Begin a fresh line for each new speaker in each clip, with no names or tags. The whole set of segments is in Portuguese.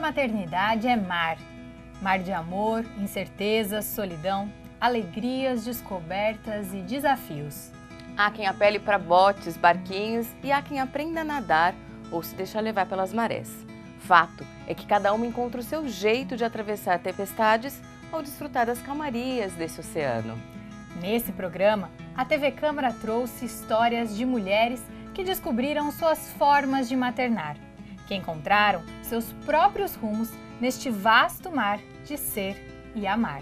maternidade é mar. Mar de amor, incertezas, solidão, alegrias, descobertas e desafios.
Há quem apele para botes, barquinhos e há quem aprenda a nadar ou se deixa levar pelas marés. Fato é que cada uma encontra o seu jeito de atravessar tempestades ou desfrutar das calmarias desse oceano.
Nesse programa, a TV Câmara trouxe histórias de mulheres que descobriram suas formas de maternar, que encontraram seus próprios rumos neste vasto mar de ser e amar.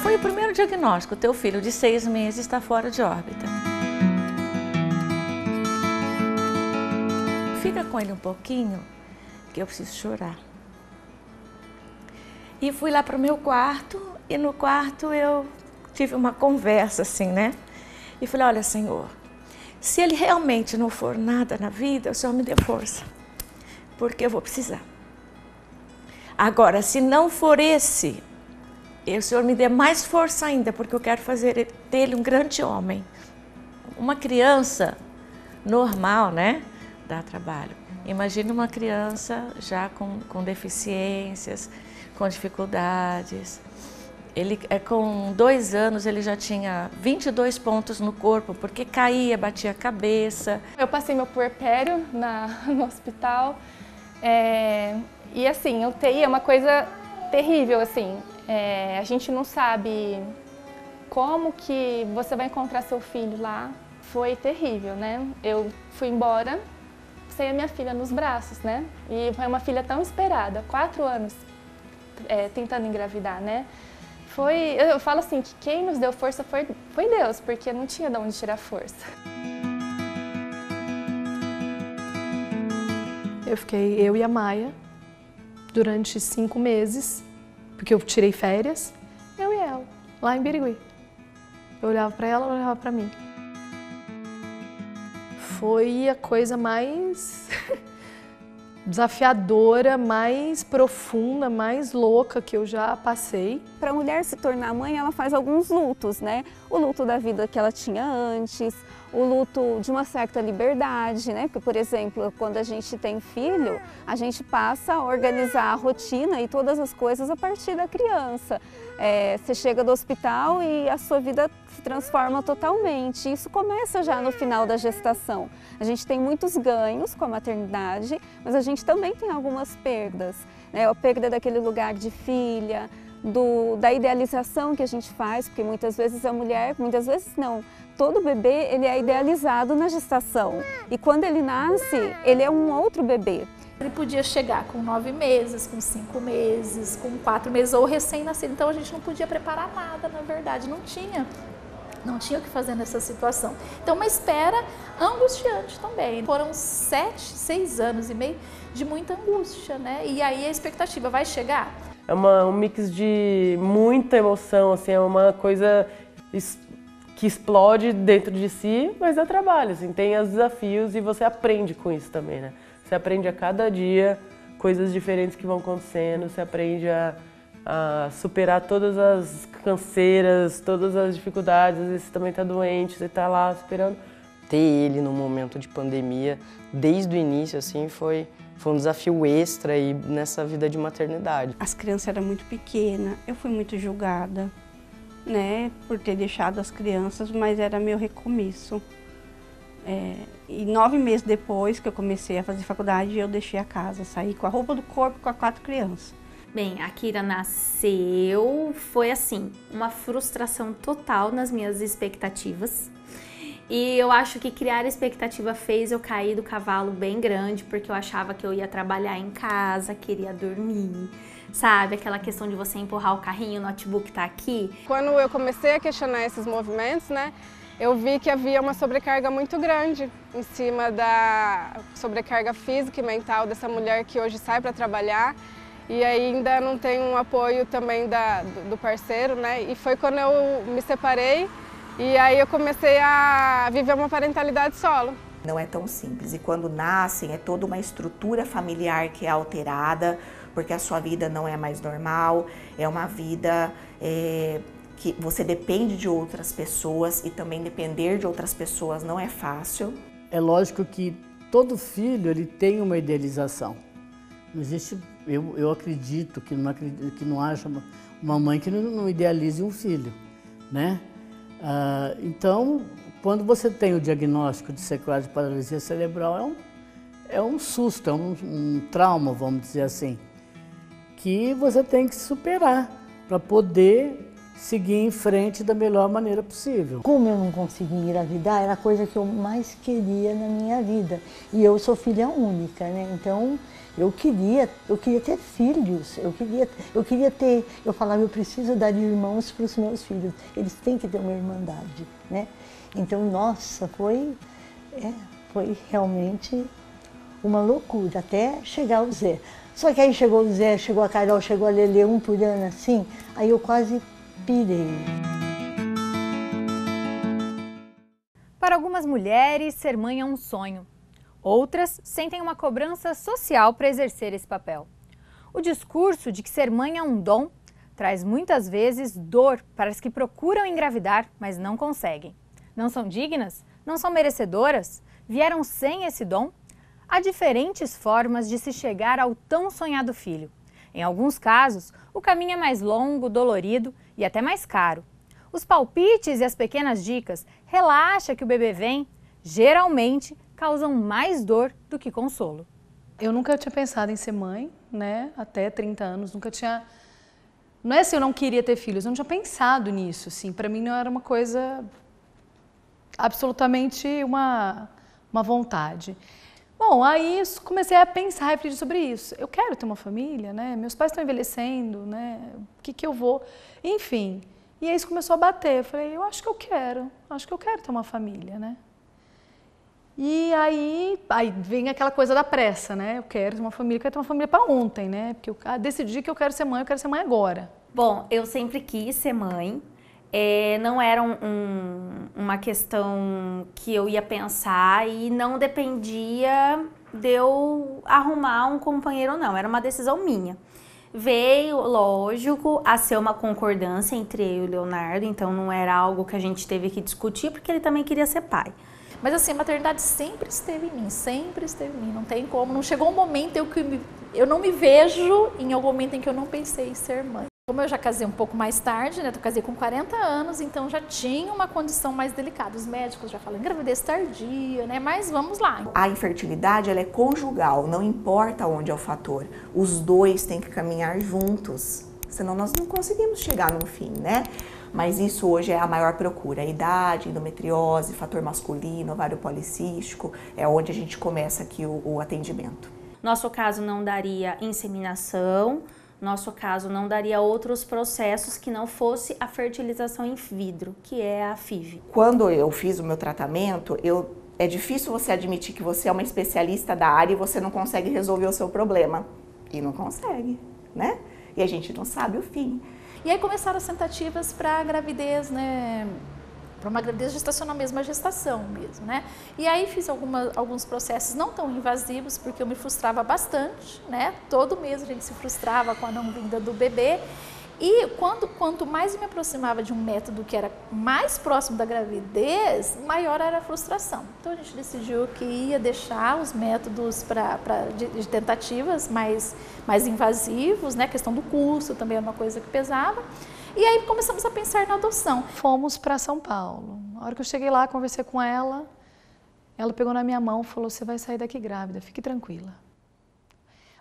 Foi o primeiro diagnóstico, teu filho de 6 meses está fora de órbita. Fica com ele um pouquinho, que eu preciso chorar. E fui lá para o meu quarto, e no quarto eu tive uma conversa assim, né? E falei, olha, Senhor, se ele realmente não for nada na vida, o Senhor me dê força, porque eu vou precisar. Agora, se não for esse, o Senhor me dê mais força ainda, porque eu quero fazer dele um grande homem. Uma criança normal, né? Dá trabalho. Imagina uma criança já com deficiências, com dificuldades. Ele, com 2 anos, ele já tinha 22 pontos no corpo, porque caía, batia a cabeça.
Eu passei meu puerpério no hospital. E assim, UTI é uma coisa terrível, assim. A gente não sabe como que você vai encontrar seu filho lá. Foi terrível, né? Eu fui embora sem a minha filha nos braços, né? E foi uma filha tão esperada, 4 anos tentando engravidar, né? Eu falo assim, que quem nos deu força foi Deus, porque não tinha de onde tirar força. Eu e a Maia, durante 5 meses, porque eu tirei férias, eu e ela, lá em Birigui. Eu olhava para ela, ela olhava para mim. Foi a coisa mais desafiadora, mais profunda, mais louca que eu já passei.
Para a mulher se tornar mãe, ela faz alguns lutos, né? O luto da vida que ela tinha antes, o luto de uma certa liberdade, né? Porque, por exemplo, quando a gente tem filho, a gente passa a organizar a rotina e todas as coisas a partir da criança. Você chega do hospital e a sua vida se transforma totalmente. Isso começa já no final da gestação. A gente tem muitos ganhos com a maternidade, mas a gente também tem algumas perdas, né? A perda daquele lugar de filha, da idealização que a gente faz, porque muitas vezes a mulher, muitas vezes não, todo bebê ele é idealizado na gestação e quando ele nasce, ele é um outro bebê.
Ele podia chegar com 9 meses, com 5 meses, com 4 meses ou recém-nascido, então a gente não podia preparar nada, na verdade, não tinha o que fazer nessa situação. Então uma espera angustiante também. Foram 6 anos e meio de muita angústia, né? E aí a expectativa vai chegar?
É um mix de muita emoção, assim, é uma coisa que explode dentro de si, mas dá trabalho, assim, tem os desafios e você aprende com isso também, né? Você aprende a cada dia coisas diferentes que vão acontecendo, você aprende a superar todas as canseiras, todas as dificuldades, às vezes você também está doente, você está lá esperando.
Ter ele no momento de pandemia, desde o início, assim, foi um desafio extra aí nessa vida de maternidade.
As crianças eram muito pequenas, eu fui muito julgada, né, por ter deixado as crianças, mas era meu recomeço. E 9 meses depois que eu comecei a fazer faculdade, eu deixei a casa, saí com a roupa do corpo com as 4 crianças.
Bem, a Kira nasceu, foi assim, uma frustração total nas minhas expectativas. E eu acho que criar expectativa fez eu cair do cavalo bem grande, porque eu achava que eu ia trabalhar em casa, queria dormir, sabe? Aquela questão de você empurrar o carrinho, o notebook tá aqui.
Quando eu comecei a questionar esses movimentos, né, eu vi que havia uma sobrecarga muito grande em cima da sobrecarga física e mental dessa mulher que hoje sai para trabalhar e ainda não tem um apoio também do parceiro, né? E foi quando eu me separei e aí eu comecei a viver uma parentalidade solo.
Não é tão simples, e quando nascem é toda uma estrutura familiar que é alterada, porque a sua vida não é mais normal, é uma vida que você depende de outras pessoas, e também depender de outras pessoas não é fácil.
É lógico que todo filho ele tem uma idealização. Não existe, eu acredito que não haja uma mãe que não idealize um filho, né? Então, quando você tem o diagnóstico de sequela de paralisia cerebral, é um susto, é um trauma, vamos dizer assim, que você tem que superar para poder seguir em frente da melhor maneira possível.
Como eu não consegui engravidar, era a coisa que eu mais queria na minha vida. E eu sou filha única, né? Então eu queria ter filhos, eu falava, eu preciso dar irmãos para os meus filhos, eles têm que ter uma irmandade, né? Então, nossa, foi realmente uma loucura, até chegar o Zé. Só que aí chegou o Zé, chegou a Carol, chegou a Lelê, um por ano assim, aí eu quase pirei.
Para algumas mulheres, ser mãe é um sonho. Outras sentem uma cobrança social para exercer esse papel. O discurso de que ser mãe é um dom traz muitas vezes dor para as que procuram engravidar, mas não conseguem. Não são dignas? Não são merecedoras? Vieram sem esse dom? Há diferentes formas de se chegar ao tão sonhado filho. Em alguns casos, o caminho é mais longo, dolorido e até mais caro. Os palpites e as pequenas dicas, relaxa que o bebê vem, geralmente causam mais dor do que consolo.
Eu nunca tinha pensado em ser mãe, né? Até 30 anos, nunca tinha... Não é assim, eu não queria ter filhos, eu não tinha pensado nisso, assim. Para mim não era uma coisa... absolutamente uma vontade. Bom, aí comecei a pensar, a refletir sobre isso. Eu quero ter uma família, né? Meus pais estão envelhecendo, né? O que eu vou... Enfim, e aí isso começou a bater. Eu falei, eu acho que eu quero ter uma família, né? E aí vem aquela coisa da pressa, né? Eu quero ter uma família para ontem, né? Porque eu decidi que eu quero ser mãe agora.
Bom, eu sempre quis ser mãe. Não era uma questão que eu ia pensar e não dependia de eu arrumar um companheiro ou não, era uma decisão minha. Veio, lógico, a ser uma concordância entre eu e o Leonardo, então não era algo que a gente teve que discutir, porque ele também queria ser pai.
Mas assim, a maternidade sempre esteve em mim, não tem como, não chegou um momento eu não me vejo em algum momento em que eu não pensei em ser mãe. Como eu já casei um pouco mais tarde, né, eu casei com 40 anos, então já tinha uma condição mais delicada. Os médicos já falam gravidez tardia, né, mas vamos lá.
A infertilidade, ela é conjugal, não importa onde é o fator. Os dois têm que caminhar juntos, senão nós não conseguimos chegar no fim, né? Mas isso hoje é a maior procura. A idade, endometriose, fator masculino, ovário policístico, é onde a gente começa aqui o atendimento.
Nosso caso não daria inseminação, nosso caso não daria outros processos que não fosse a fertilização in vitro, que é a FIV.
Quando eu fiz o meu tratamento, é difícil você admitir que você é uma especialista da área e você não consegue resolver o seu problema. E não consegue, né? E a gente não sabe o fim.
E aí começaram as tentativas para gravidez, né? Para uma gravidez gestacional mesmo, a gestação mesmo, né? E aí fiz alguns processos não tão invasivos, porque eu me frustrava bastante, né? Todo mês a gente se frustrava com a não vinda do bebê. E quanto mais eu me aproximava de um método que era mais próximo da gravidez, maior era a frustração. Então a gente decidiu que ia deixar os métodos de tentativas mais invasivos, né? A questão do custo também era uma coisa que pesava. E aí começamos a pensar na adoção.
Fomos para São Paulo. A hora que eu cheguei lá, conversei com ela pegou na minha mão e falou, você vai sair daqui grávida, fique tranquila.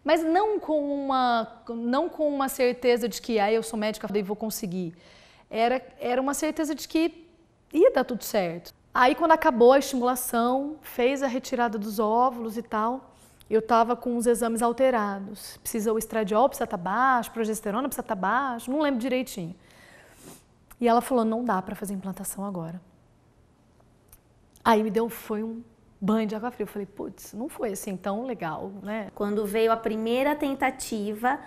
Mas não com uma certeza de que eu sou médica e vou conseguir. Era uma certeza de que ia dar tudo certo. Aí quando acabou a estimulação, fez a retirada dos óvulos e tal, eu estava com os exames alterados. O estradiol precisa estar baixo, progesterona precisa estar baixo, não lembro direitinho. E ela falou, não dá para fazer implantação agora. Aí foi um banho de água fria. Eu falei, putz, não foi assim tão legal, né?
Quando veio a primeira tentativa,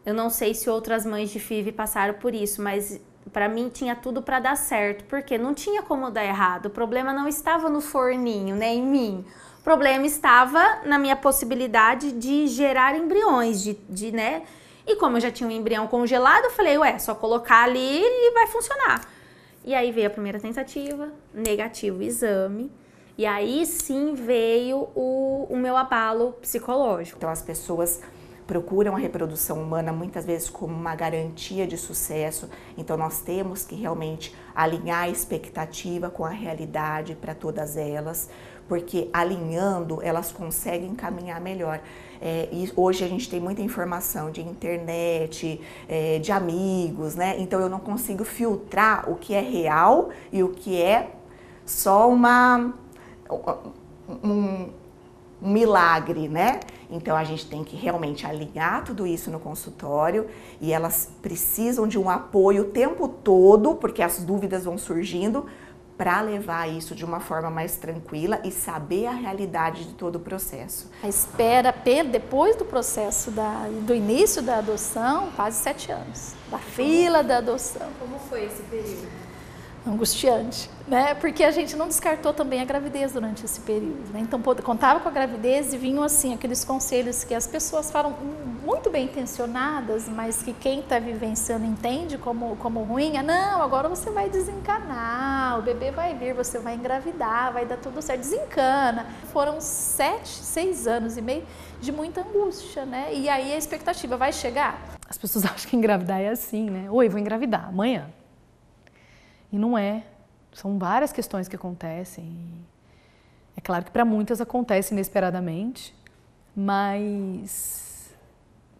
eu não sei se outras mães de FIV passaram por isso, mas Para mim tinha tudo para dar certo, porque não tinha como dar errado. O problema não estava no forninho, né, em mim. O problema estava na minha possibilidade de gerar embriões, né? E como eu já tinha um embrião congelado, eu falei, ué, só colocar ali e vai funcionar. E aí veio a primeira tentativa, negativo o exame. E aí sim veio o meu abalo psicológico.
Então as pessoas procuram a reprodução humana muitas vezes como uma garantia de sucesso. Então nós temos que realmente alinhar a expectativa com a realidade para todas elas, porque alinhando elas conseguem caminhar melhor. E hoje a gente tem muita informação de internet, de amigos, né? Então eu não consigo filtrar o que é real e o que é só um milagre, né? Então a gente tem que realmente alinhar tudo isso no consultório e elas precisam de um apoio o tempo todo, porque as dúvidas vão surgindo, para levar isso de uma forma mais tranquila e saber a realidade de todo o processo.
A espera depois do processo do início da adoção, quase 7 anos, da fila da adoção.
Como foi esse período?
Angustiante, né? Porque a gente não descartou também a gravidez durante esse período, né? Então contava com a gravidez e vinham assim aqueles conselhos que as pessoas falam muito bem intencionadas, mas que quem está vivenciando entende como ruim. Não, agora você vai desencanar, o bebê vai vir, você vai engravidar, vai dar tudo certo, desencana. Foram 6 anos e meio de muita angústia, né? E aí a expectativa vai chegar.
As pessoas acham que engravidar é assim, né? Oi, vou engravidar amanhã. E não é. São várias questões que acontecem. É claro que para muitas acontece inesperadamente, mas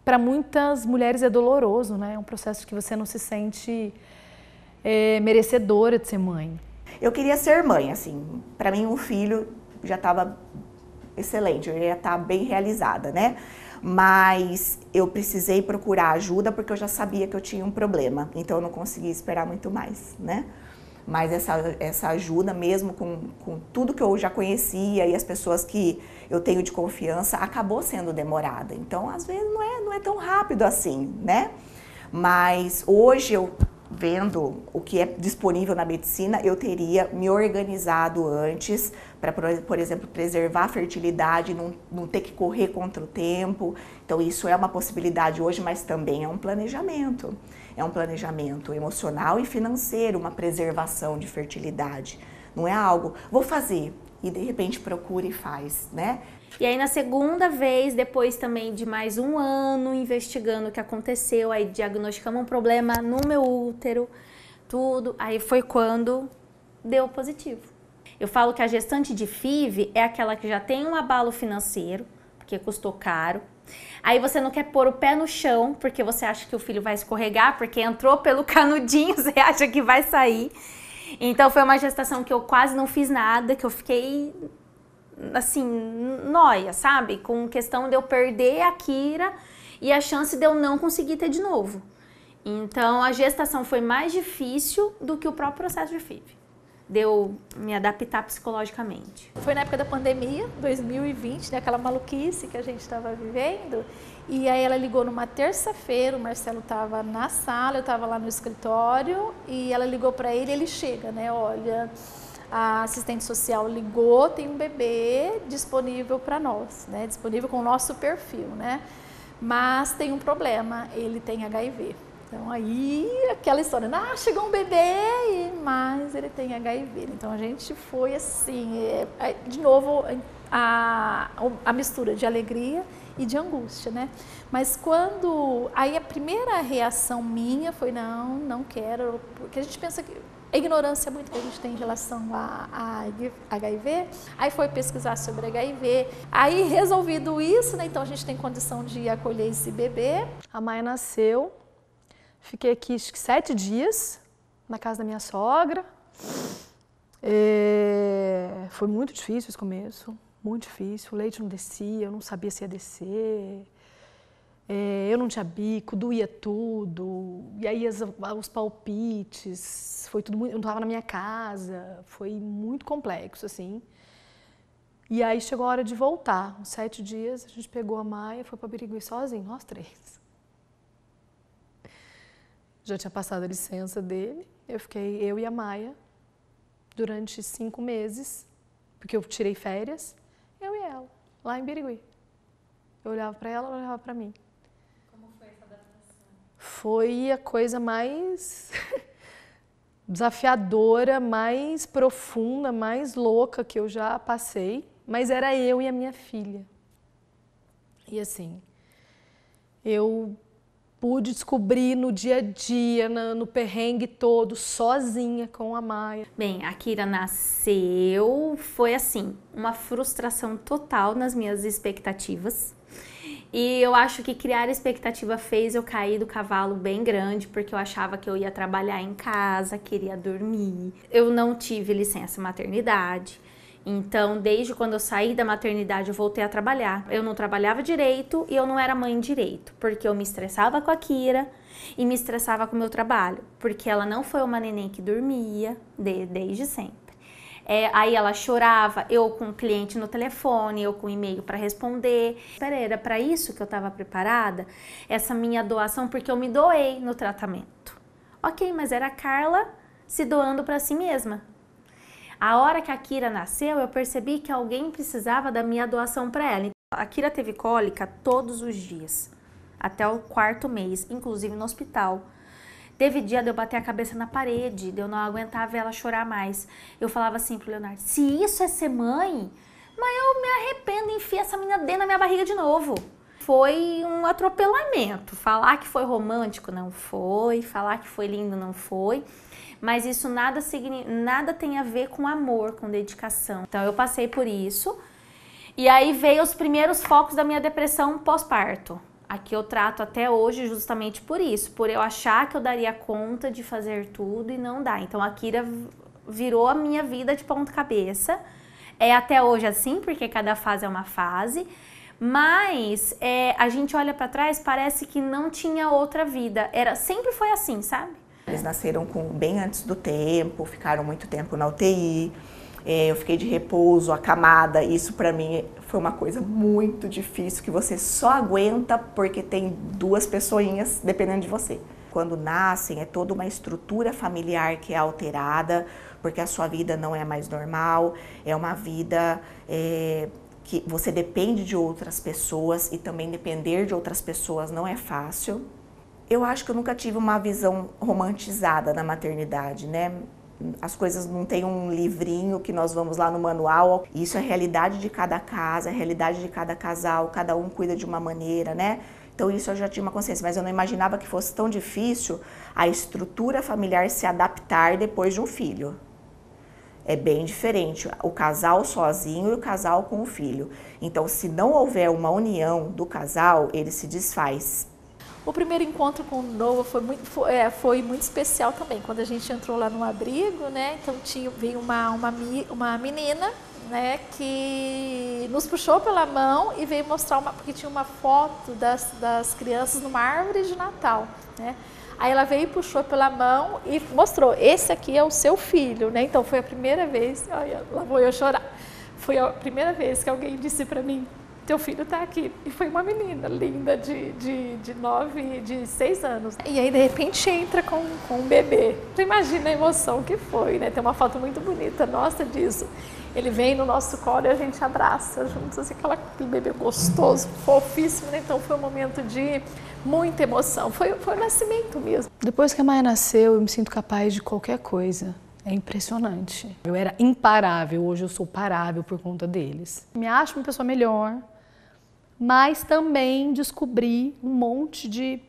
para muitas mulheres é doloroso, né? É um processo que você não se sente merecedora de ser mãe.
Eu queria ser mãe, assim. Para mim, um filho já estava excelente, eu ia estar bem realizada, né? Mas eu precisei procurar ajuda porque eu já sabia que eu tinha um problema, então eu não conseguia esperar muito mais, né? Mas essa ajuda, mesmo com tudo que eu já conhecia e as pessoas que eu tenho de confiança, acabou sendo demorada. Então, às vezes, não é tão rápido assim, né? Mas hoje, eu vendo o que é disponível na medicina, eu teria me organizado antes para, por exemplo, preservar a fertilidade, não ter que correr contra o tempo. Então isso é uma possibilidade hoje, mas também é um planejamento. É um planejamento emocional e financeiro, uma preservação de fertilidade. Não é algo, vou fazer, e de repente procura e faz, né?
E aí na segunda vez, depois também de mais um ano investigando o que aconteceu, aí diagnosticamos um problema no meu útero, tudo, aí foi quando deu positivo. Eu falo que a gestante de FIV é aquela que já tem um abalo financeiro, porque custou caro. Aí você não quer pôr o pé no chão, porque você acha que o filho vai escorregar, porque entrou pelo canudinho, você acha que vai sair. Então foi uma gestação que eu quase não fiz nada, que eu fiquei assim, nóia, sabe? Com questão de eu perder a Kira e a chance de eu não conseguir ter de novo. Então a gestação foi mais difícil do que o próprio processo de FIV. De eu me adaptar psicologicamente.
Foi na época da pandemia, 2020, né, aquela maluquice que a gente estava vivendo. E aí ela ligou numa terça-feira, o Marcelo estava na sala, eu estava lá no escritório, e ela ligou para ele, ele chega, né, olha, a assistente social ligou, tem um bebê disponível para nós, né, disponível com o nosso perfil, né, mas tem um problema, ele tem HIV. Então aí aquela história, chegou um bebê, mas ele tem HIV. Então a gente foi assim, de novo a mistura de alegria e de angústia, né? Mas aí a primeira reação minha foi não quero, porque a gente pensa que a ignorância muito que a gente tem em relação a HIV, aí foi pesquisar sobre HIV, aí resolvido isso, né? Então a gente tem condição de acolher esse bebê.
A Maia nasceu. Fiquei aqui acho que 7 dias na casa da minha sogra. Foi muito difícil esse começo, muito difícil. O leite não descia, eu não sabia se ia descer. Eu não tinha bico, doía tudo. E aí os palpites, foi tudo muito. Eu não estava na minha casa, foi muito complexo assim. E aí chegou a hora de voltar. Uns 7 dias a gente pegou a Maia e foi para Birigui sozinho, nós 3. já tinha passado a licença dele. Eu e a Maia durante 5 meses, porque eu tirei férias, eu e ela, lá em Birigui. Eu olhava para ela, ela olhava para mim.
Como foi essa adaptação?
Foi a coisa mais desafiadora, mais profunda, mais louca que eu já passei, mas era eu e a minha filha. E assim, eu pude descobrir no dia a dia, no perrengue todo, sozinha com a Maia.
Bem, a Kira nasceu, foi assim, uma frustração total nas minhas expectativas. E eu acho que criar expectativa fez eu cair do cavalo bem grande, porque eu achava que eu ia trabalhar em casa, queria dormir. Eu não tive licença maternidade. Então, desde quando eu saí da maternidade, eu voltei a trabalhar. Eu não trabalhava direito e eu não era mãe direito, porque eu me estressava com a Kira e me estressava com o meu trabalho, porque ela não foi uma neném que dormia desde sempre. Aí ela chorava, eu com o cliente no telefone, eu com e-mail para responder. Era para isso que eu estava preparada, essa minha doação, porque eu me doei no tratamento. Ok, mas era a Carla se doando para si mesma. A hora que a Kira nasceu, eu percebi que alguém precisava da minha doação para ela. A Kira teve cólica todos os dias, até o 4º mês, inclusive no hospital. Teve dia de eu bater a cabeça na parede, de eu não aguentar ver ela chorar mais. Eu falava assim pro Leonardo, se isso é ser mãe, mas eu me arrependo e enfio essa menina dentro da minha barriga de novo. Foi um atropelamento. Falar que foi romântico não foi, falar que foi lindo não foi. Mas isso nada tem a ver com amor, com dedicação. Então eu passei por isso. E aí veio os primeiros focos da minha depressão pós-parto. Aqui eu trato até hoje justamente por isso, por eu achar que eu daria conta de fazer tudo e não dá. Então a Kira virou a minha vida de ponta cabeça. É até hoje assim, porque cada fase é uma fase. Mas a gente olha para trás, parece que não tinha outra vida. Sempre foi assim, sabe?
Eles nasceram bem antes do tempo, ficaram muito tempo na UTI, eu fiquei de repouso, acamada. Isso para mim foi uma coisa muito difícil, que você só aguenta porque tem 2 pessoinhas dependendo de você. Quando nascem, é toda uma estrutura familiar que é alterada, porque a sua vida não é mais normal, é uma vida que você depende de outras pessoas, e também depender de outras pessoas não é fácil. Eu acho que eu nunca tive uma visão romantizada da maternidade, né? As coisas não tem um livrinho que nós vamos lá no manual. Isso é a realidade de cada casa, é a realidade de cada casal, cada um cuida de uma maneira, né? Então isso eu já tinha uma consciência, mas eu não imaginava que fosse tão difícil a estrutura familiar se adaptar depois de um filho. É bem diferente, o casal sozinho e o casal com o filho. Então, se não houver uma união do casal, ele se desfaz.
O primeiro encontro com o Noah foi muito especial também. Quando a gente entrou lá no abrigo, né? Então veio uma menina, né? Que nos puxou pela mão e veio mostrar porque tinha uma foto das crianças numa árvore de Natal, né? Aí ela veio e puxou pela mão e mostrou, esse aqui é o seu filho, né? Então foi a primeira vez, olha, lá vou eu chorar. Foi a primeira vez que alguém disse para mim, teu filho tá aqui. E foi uma menina linda de 6 anos. E aí, de repente, entra com um bebê. Tu imagina a emoção que foi, né? Tem uma foto muito bonita nossa disso. Ele vem no nosso colo e a gente abraça juntos, assim, aquele bebê gostoso, fofíssimo, né? Então foi um momento de muita emoção. Foi o nascimento mesmo.
Depois que a Maia nasceu, eu me sinto capaz de qualquer coisa. É impressionante. Eu era imparável, hoje eu sou parável por conta deles. Me acho uma pessoa melhor, mas também descobri um monte de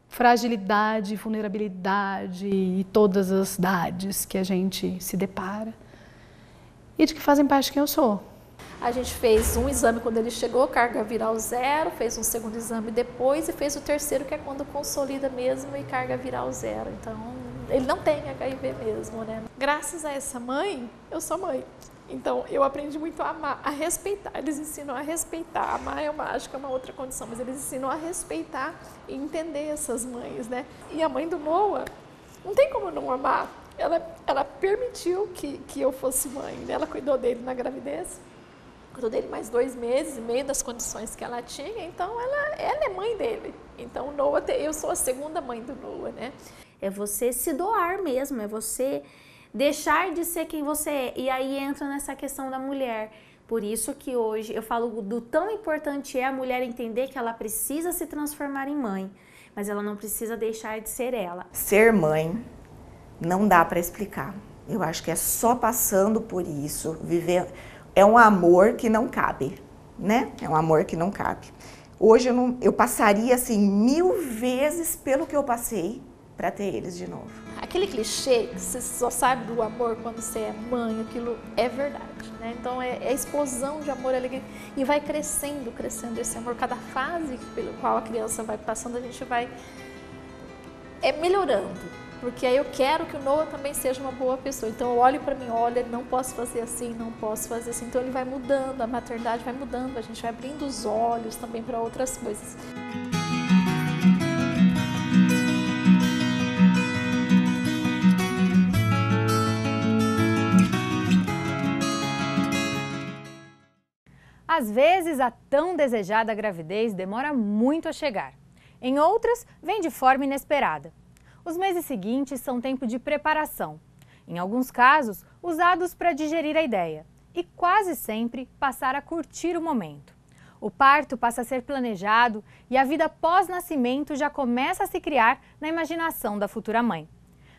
fragilidade, vulnerabilidade e todas as dades que a gente se depara e de que fazem parte de quem eu sou.
A gente fez um exame quando ele chegou, carga viral 0, fez um segundo exame depois e fez o terceiro, que é quando consolida mesmo e carga viral 0. Então, ele não tem HIV mesmo, né? Graças a essa mãe, eu sou mãe. Então, eu aprendi muito a amar, a respeitar. Eles ensinam a respeitar. Amar acho que é uma outra condição, mas eles ensinam a respeitar e entender essas mães, né? E a mãe do Noah, não tem como não amar. Ela permitiu que eu fosse mãe, né? Ela cuidou dele na gravidez, cuidou dele mais 2 meses e meio das condições que ela tinha. Então, ela é mãe dele. Então, o Noah, eu sou a segunda mãe do Noah, né?
É você se doar mesmo, é você deixar de ser quem você é. E aí entra nessa questão da mulher. Por isso que hoje eu falo do tão importante é a mulher entender que ela precisa se transformar em mãe, mas ela não precisa deixar de ser ela.
Ser mãe não dá para explicar. Eu acho que é só passando por isso, viver. É um amor que não cabe, né? É um amor que não cabe. Hoje eu passaria assim 1000 vezes pelo que eu passei para ter eles de novo.
Aquele clichê que você só sabe do amor quando você é mãe, aquilo é verdade, né? Então é a explosão de amor, alegria, e vai crescendo esse amor. Cada fase pelo qual a criança vai passando, a gente vai melhorando. Porque aí eu quero que o Noah também seja uma boa pessoa. Então eu olho para mim, olha, não posso fazer assim, não posso fazer assim. Então ele vai mudando, a maternidade vai mudando, a gente vai abrindo os olhos também para outras coisas.
Às vezes, a tão desejada gravidez demora muito a chegar. Em outras, vem de forma inesperada. Os meses seguintes são tempo de preparação, em alguns casos, usados para digerir a ideia, e quase sempre passar a curtir o momento. O parto passa a ser planejado e a vida pós-nascimento já começa a se criar na imaginação da futura mãe.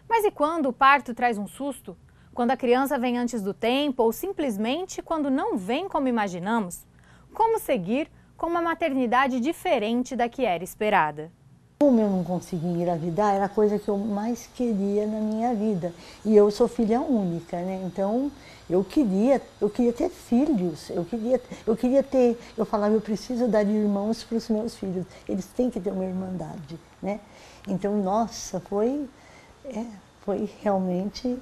Mas e quando o parto traz um susto? Quando a criança vem antes do tempo ou simplesmente quando não vem como imaginamos? Como seguir com uma maternidade diferente da que era esperada?
Como eu não consegui engravidar, era a coisa que eu mais queria na minha vida. E eu sou filha única, né? Então eu queria ter filhos, eu falava, eu preciso dar irmãos para os meus filhos, eles têm que ter uma irmandade, né? Então, nossa, foi realmente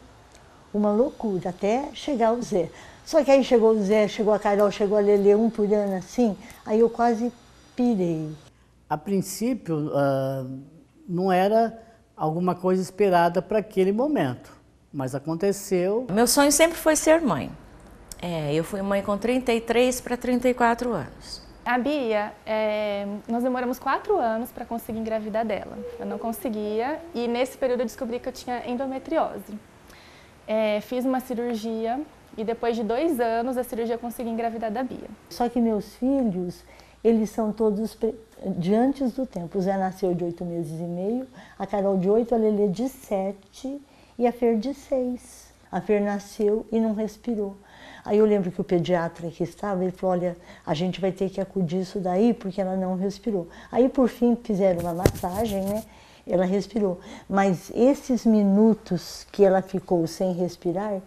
uma loucura, até chegar o Zé. Só que aí chegou o Zé, chegou a Carol, chegou a Lelê, um por ano assim, aí eu quase pirei.
A princípio, não era alguma coisa esperada para aquele momento, mas aconteceu.
Meu sonho sempre foi ser mãe. Eu fui mãe com 33 para 34 anos.
A Bia, nós demoramos 4 anos para conseguir engravidar dela. Eu não conseguia e nesse período eu descobri que eu tinha endometriose. Fiz uma cirurgia e depois de 2 anos a cirurgia eu consegui engravidar da Bia.
Só que meus filhos, eles são todos de antes do tempo. O Zé nasceu de 8 meses e meio, a Carol de 8, a Lelê de 7 e a Fer de 6. A Fer nasceu e não respirou. Aí eu lembro que o pediatra que estava, ele falou, olha, a gente vai ter que acudir isso daí porque ela não respirou. Aí por fim fizeram uma massagem, né? Ela respirou. Mas esses minutos que ela ficou sem respirar,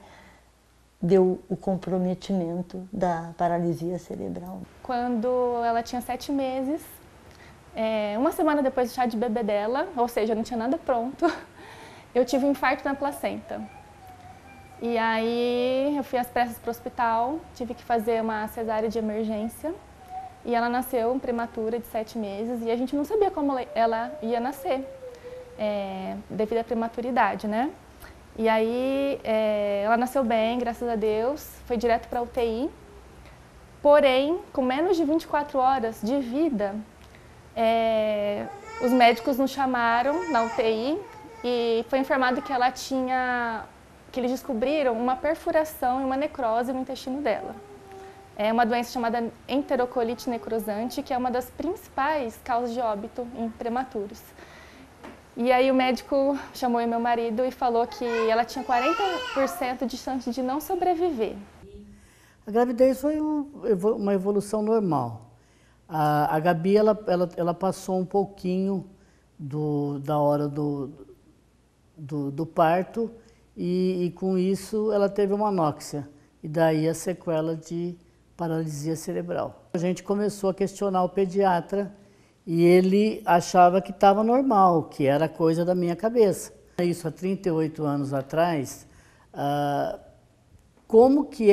deu o comprometimento da paralisia cerebral.
Quando ela tinha 7 meses, uma semana depois do chá de bebê dela, ou seja, não tinha nada pronto, eu tive um infarto na placenta. E aí eu fui às pressas para o hospital, tive que fazer uma cesárea de emergência e ela nasceu prematura de 7 meses e a gente não sabia como ela ia nascer, devido à prematuridade, né? E aí ela nasceu bem, graças a Deus, foi direto para a UTI, porém, com menos de 24 horas de vida, os médicos nos chamaram na UTI e foi informado que ela tinha, que eles descobriram uma perfuração e uma necrose no intestino dela. É uma doença chamada enterocolite necrosante, que é uma das principais causas de óbito em prematuros. E aí o médico chamou meu marido e falou que ela tinha 40% de chance de não sobreviver.
A gravidez foi uma evolução normal. A Gabi, ela passou um pouquinho da hora do parto e com isso ela teve uma anóxia e daí a sequela de paralisia cerebral. A gente começou a questionar o pediatra e ele achava que estava normal, que era coisa da minha cabeça. Isso há 38 anos atrás, como que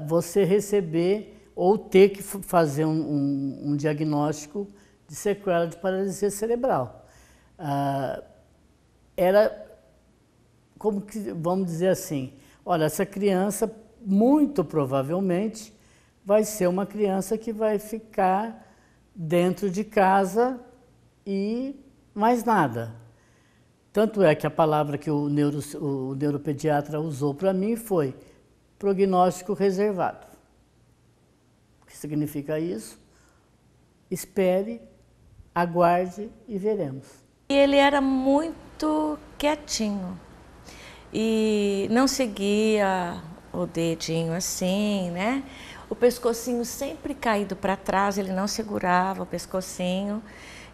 você receber ou ter que fazer um diagnóstico de sequela de paralisia cerebral? Era como que, vamos dizer assim, olha, essa criança muito provavelmente vai ser uma criança que vai ficar dentro de casa e mais nada. Tanto é que a palavra que o neuropediatra usou para mim foi prognóstico reservado. O que significa isso? Espere, aguarde e veremos.
Ele era muito quietinho e não seguia o dedinho assim, né? O pescocinho sempre caído para trás, ele não segurava o pescocinho.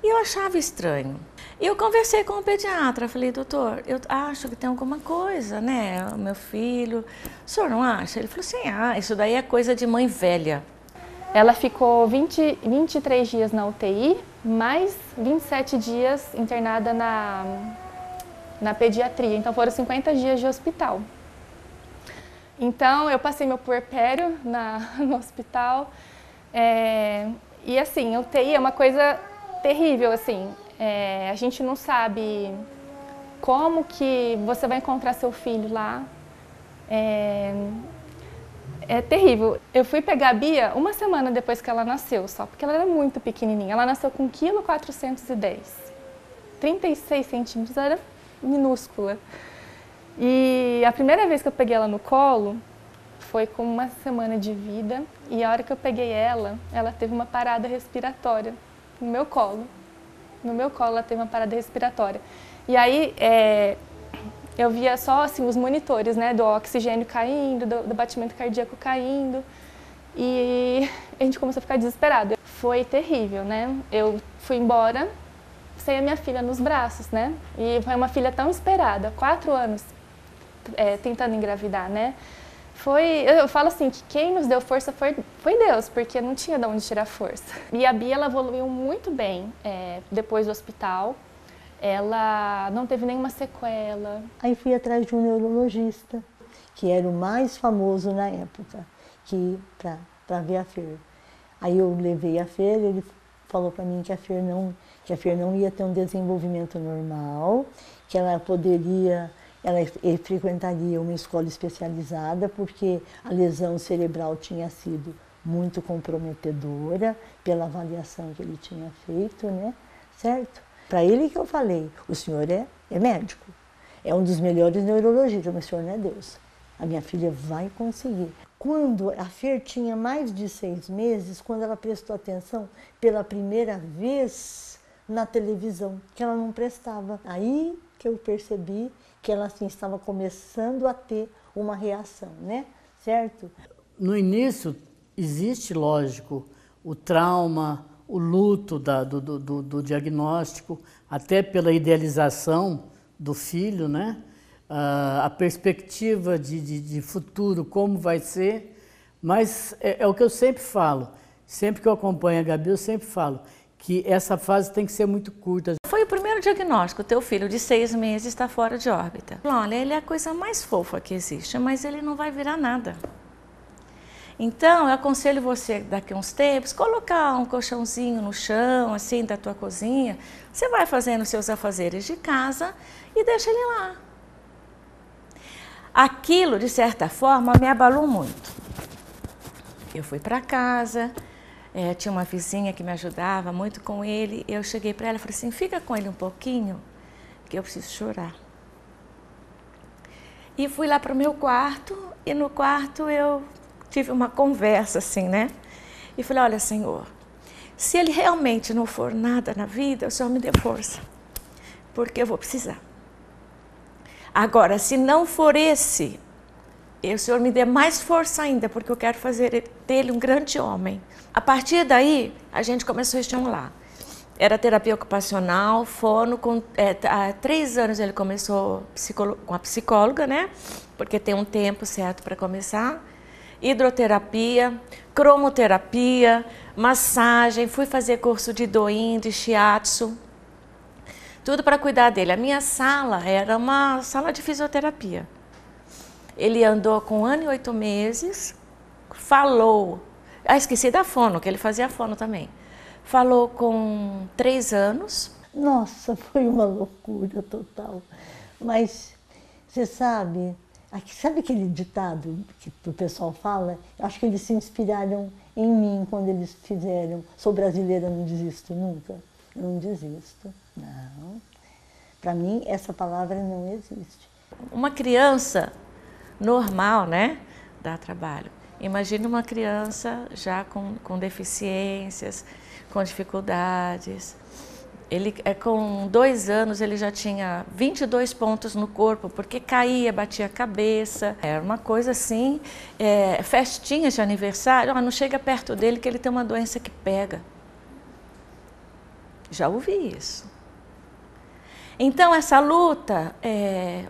E eu achava estranho. E eu conversei com o pediatra, falei, doutor, eu acho que tem alguma coisa, né? O meu filho, o senhor não acha? Ele falou assim, isso daí é coisa de mãe velha.
Ela ficou 23 dias na UTI, mais 27 dias internada na pediatria. Então foram 50 dias de hospital. Então eu passei meu puerpério no hospital. E assim, a UTI é uma coisa terrível, assim. A gente não sabe como que você vai encontrar seu filho lá. É terrível. Eu fui pegar a Bia uma semana depois que ela nasceu, só porque ela era muito pequenininha. Ela nasceu com 1,410 kg, 36 centímetros, ela era minúscula. E a primeira vez que eu peguei ela no colo foi com uma semana de vida, e a hora que eu peguei ela teve uma parada respiratória no meu colo. No meu colo ela teve uma parada respiratória. E aí eu via só assim, os monitores, né, do oxigênio caindo, do batimento cardíaco caindo, e a gente começou a ficar desesperado. Foi terrível, né? Eu fui embora sem a minha filha nos braços, né? E foi uma filha tão esperada, 4 anos tentando engravidar, né? Eu falo assim, que quem nos deu força foi Deus, porque não tinha de onde tirar força. E a Bia, ela evoluiu muito bem depois do hospital. Ela não teve nenhuma sequela.
Aí fui atrás de um neurologista, que era o mais famoso na época, para ver a Fer. Aí eu levei a Fer, ele falou para mim que a Fer não ia ter um desenvolvimento normal, que ela frequentaria uma escola especializada, porque a lesão cerebral tinha sido muito comprometedora pela avaliação que ele tinha feito, né? Certo? Para ele que eu falei, o senhor é médico, é um dos melhores neurologistas, mas o senhor não é Deus. A minha filha vai conseguir. Quando a Fer tinha mais de 6 meses, quando ela prestou atenção pela primeira vez na televisão, que ela não prestava. Aí que eu percebi que ela assim, estava começando a ter uma reação, né? Certo?
No início, existe, lógico, o trauma, o luto do diagnóstico, até pela idealização do filho, né? A perspectiva de futuro, como vai ser, mas é o que eu sempre falo, sempre que eu acompanho a Gabi, eu sempre falo que essa fase tem que ser muito curta.
Foi o primeiro diagnóstico, teu filho de 6 meses está fora de órbita. Olha, ele é a coisa mais fofa que existe, mas ele não vai virar nada. Então, eu aconselho você, daqui a uns tempos, colocar um colchãozinho no chão, assim, da tua cozinha. Você vai fazendo seus afazeres de casa e deixa ele lá. Aquilo, de certa forma, me abalou muito. Eu fui para casa, tinha uma vizinha que me ajudava muito com ele. Eu cheguei para ela e falei assim, fica com ele um pouquinho, que eu preciso chorar. E fui lá para o meu quarto, e no quarto eu tive uma conversa assim, né? E falei, olha, Senhor, se ele realmente não for nada na vida, o Senhor me dê força, porque eu vou precisar. Agora, se não for esse, o Senhor me dê mais força ainda, porque eu quero fazer dele um grande homem. A partir daí, a gente começou a estimular. Era terapia ocupacional, fono, há 3 anos ele começou com a psicóloga, né? Porque tem um tempo certo para começar. Hidroterapia, cromoterapia, massagem, fui fazer curso de Doin, de Shiatsu, tudo para cuidar dele. A minha sala era uma sala de fisioterapia. Ele andou com 1 ano e 8 meses, falou, esqueci da fono, que ele fazia fono também, falou com 3 anos.
Nossa, foi uma loucura total, mas você sabe aquele ditado que o pessoal fala? Eu acho que eles se inspiraram em mim quando eles fizeram. Sou brasileira, não desisto nunca. Eu não desisto, não. Para mim, essa palavra não existe.
Uma criança normal, né, dá trabalho. Imagina uma criança já com deficiências, com dificuldades. Ele, com 2 anos, ele já tinha 22 pontos no corpo, porque caía, batia a cabeça. Era uma coisa assim, festinhas de aniversário, não chega perto dele que ele tem uma doença que pega. Já ouvi isso. Então, essa luta,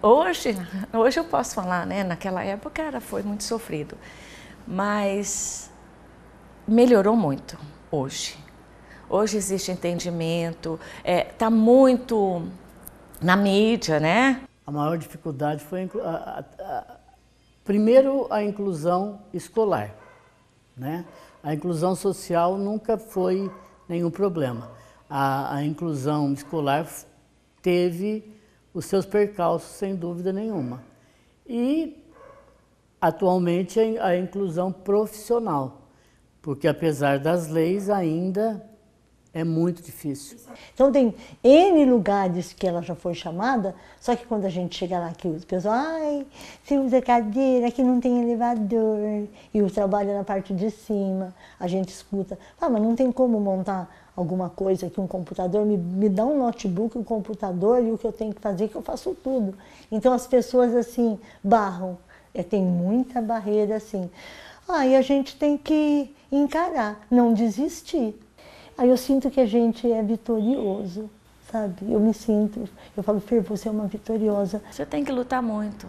hoje eu posso falar, né? Naquela época foi muito sofrido, mas melhorou muito hoje. Hoje existe entendimento, está muito na mídia, né?
A maior dificuldade foi, primeiro, a inclusão escolar, né? A inclusão social nunca foi nenhum problema. A inclusão escolar teve os seus percalços, sem dúvida nenhuma. E, atualmente, a inclusão profissional, porque, apesar das leis, ainda é muito difícil.
Então, tem N lugares que ela já foi chamada, só que quando a gente chega lá, que o pessoal, ai, você usa cadeira, aqui não tem elevador, e o trabalho é na parte de cima, a gente escuta, mas não tem como montar alguma coisa aqui, um computador, me dá um notebook, um computador, e o que eu tenho que fazer, que eu faço tudo. Então, as pessoas, assim, barram, tem muita barreira, assim. Aí a gente tem que encarar, não desistir. Aí eu sinto que a gente é vitorioso, sabe? Eu me sinto, eu falo, Fer, você é uma vitoriosa.
Você tem que lutar muito,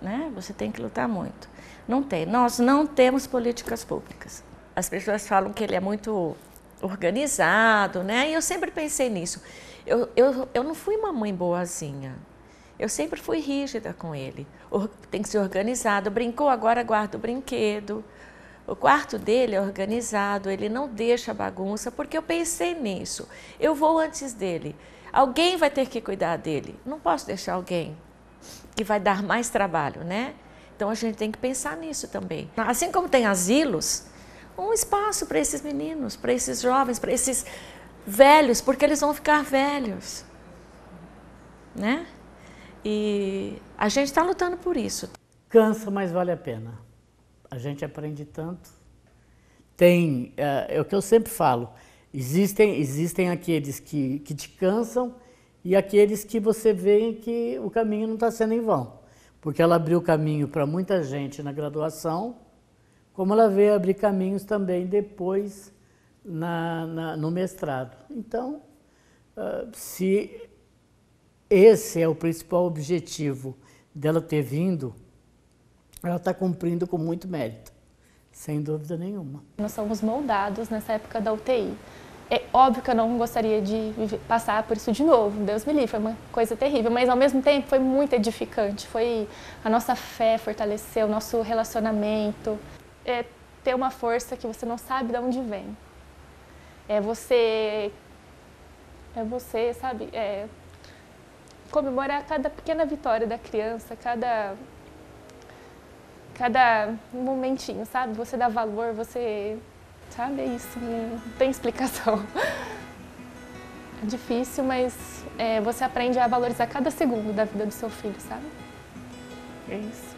né? Você tem que lutar muito. Nós não temos políticas públicas. As pessoas falam que ele é muito organizado, né? E eu sempre pensei nisso. Eu não fui uma mãe boazinha. Eu sempre fui rígida com ele. Tem que ser organizado. Brincou, agora guarda o brinquedo. O quarto dele é organizado, ele não deixa bagunça, porque eu pensei nisso. Eu vou antes dele. Alguém vai ter que cuidar dele. Não posso deixar alguém que vai dar mais trabalho, né? Então a gente tem que pensar nisso também. Assim como tem asilos, um espaço para esses meninos, para esses jovens, para esses velhos, porque eles vão ficar velhos, né? E a gente está lutando por isso.
Cansa, mas vale a pena. A gente aprende tanto. É o que eu sempre falo, existem aqueles que te cansam e aqueles que você vê que o caminho não está sendo em vão. Porque ela abriu caminho para muita gente na graduação, como ela veio abrir caminhos também depois no mestrado. Então, se esse é o principal objetivo dela ter vindo, ela está cumprindo com muito mérito, sem dúvida nenhuma.
Nós somos moldados nessa época da UTI. É óbvio que eu não gostaria de passar por isso de novo, Deus me livre, foi uma coisa terrível, mas ao mesmo tempo foi muito edificante, foi a nossa fé fortaleceu, o nosso relacionamento. É ter uma força que você não sabe de onde vem. É você, sabe, comemorar cada pequena vitória da criança, cada momentinho, sabe? Você dá valor, você... Sabe? É isso, não tem explicação. É difícil, mas você aprende a valorizar cada segundo da vida do seu filho, sabe? É isso.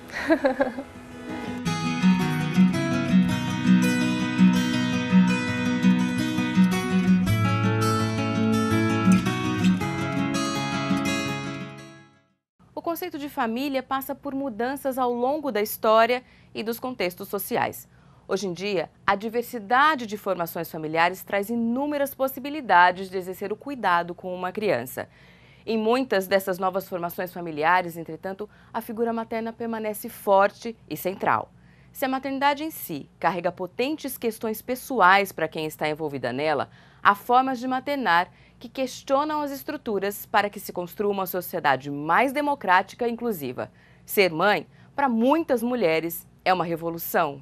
O conceito de família passa por mudanças ao longo da história e dos contextos sociais. Hoje em dia, a diversidade de formações familiares traz inúmeras possibilidades de exercer o cuidado com uma criança. Em muitas dessas novas formações familiares, entretanto, a figura materna permanece forte e central. Se a maternidade em si carrega potentes questões pessoais para quem está envolvida nela, há formas de maternar que questionam as estruturas para que se construa uma sociedade mais democrática e inclusiva. Ser mãe, para muitas mulheres, é uma revolução.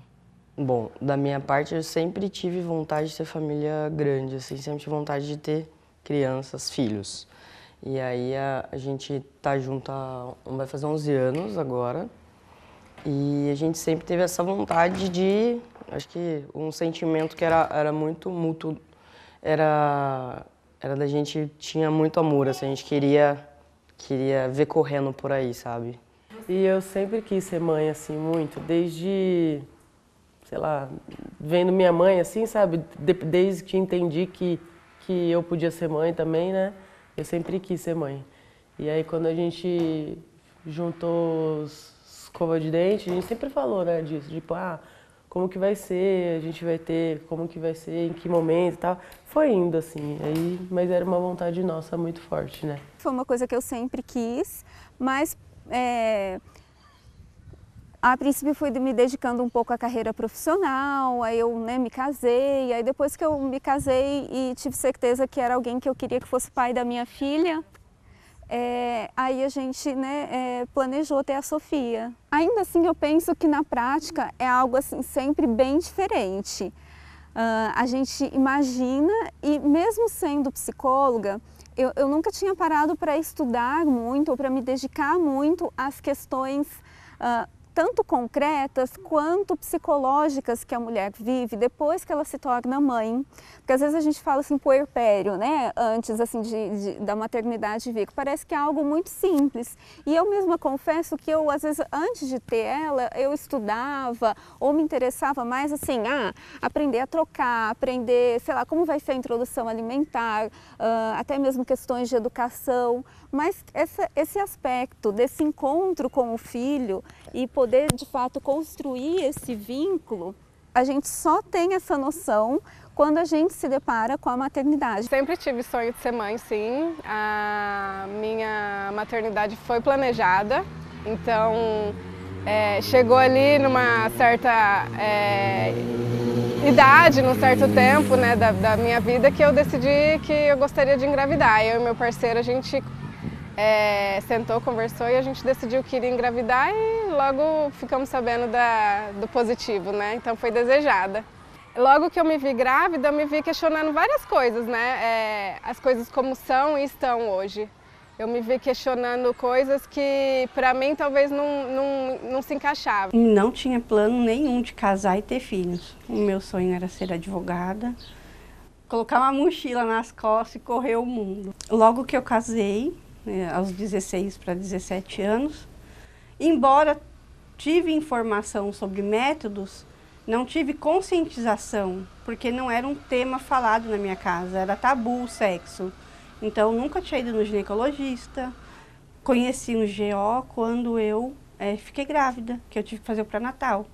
Bom, da minha parte, eu sempre tive vontade de ter família grande, assim, sempre tive vontade de ter crianças, filhos. E aí a gente tá junto vai fazer 11 anos agora, e a gente sempre teve essa vontade de, acho que um sentimento que era muito mútuo, era da gente, tinha muito amor, assim, a gente queria queria ver correndo por aí, sabe?
E eu sempre quis ser mãe, assim, muito, desde, sei lá, vendo minha mãe, assim, sabe? Desde que entendi que eu podia ser mãe também, né? Eu sempre quis ser mãe. E aí, quando a gente juntou os escova de dente, a gente sempre falou, né, disso, tipo, como que vai ser, a gente vai ter, como que vai ser, em que momento e tal. Foi indo, assim, aí, mas era uma vontade nossa muito forte, né?
Foi uma coisa que eu sempre quis, mas a princípio fui me dedicando um pouco à carreira profissional, aí eu, né, me casei, aí depois que eu me casei e tive certeza que era alguém que eu queria que fosse pai da minha filha, aí a gente, né, planejou ter a Sofia. Ainda assim, eu penso que na prática é algo assim sempre bem diferente. A gente imagina, e mesmo sendo psicóloga, eu nunca tinha parado para estudar muito ou para me dedicar muito às questões tanto concretas quanto psicológicas que a mulher vive depois que ela se torna mãe. Porque às vezes a gente fala assim puerpério, né? Antes assim da maternidade vir, que parece que é algo muito simples. E eu mesma confesso que eu, às vezes, antes de ter ela, eu estudava ou me interessava mais assim, aprender a trocar, aprender, sei lá, como vai ser a introdução alimentar, até mesmo questões de educação. Mas esse aspecto desse encontro com o filho e poder, de fato, construir esse vínculo, a gente só tem essa noção quando a gente se depara com a maternidade.
Sempre tive sonho de ser mãe, sim. A minha maternidade foi planejada, então chegou ali numa certa idade, num certo tempo, né, da minha vida, que eu decidi que eu gostaria de engravidar. Eu e meu parceiro, a gente sentou, conversou e a gente decidiu que iria engravidar e logo ficamos sabendo do positivo, né? Então foi desejada. Logo que eu me vi grávida, eu me vi questionando várias coisas, né? As coisas como são e estão hoje. Eu me vi questionando coisas que para mim talvez não se encaixavam.
Não tinha plano nenhum de casar e ter filhos. O meu sonho era ser advogada, colocar uma mochila nas costas e correr o mundo. Logo que eu casei, aos 16 para 17 anos, embora tive informação sobre métodos, não tive conscientização, porque não era um tema falado na minha casa, era tabu o sexo. Então, nunca tinha ido no ginecologista, conheci um GO quando eu fiquei grávida, que eu tive que fazer o pré-natal.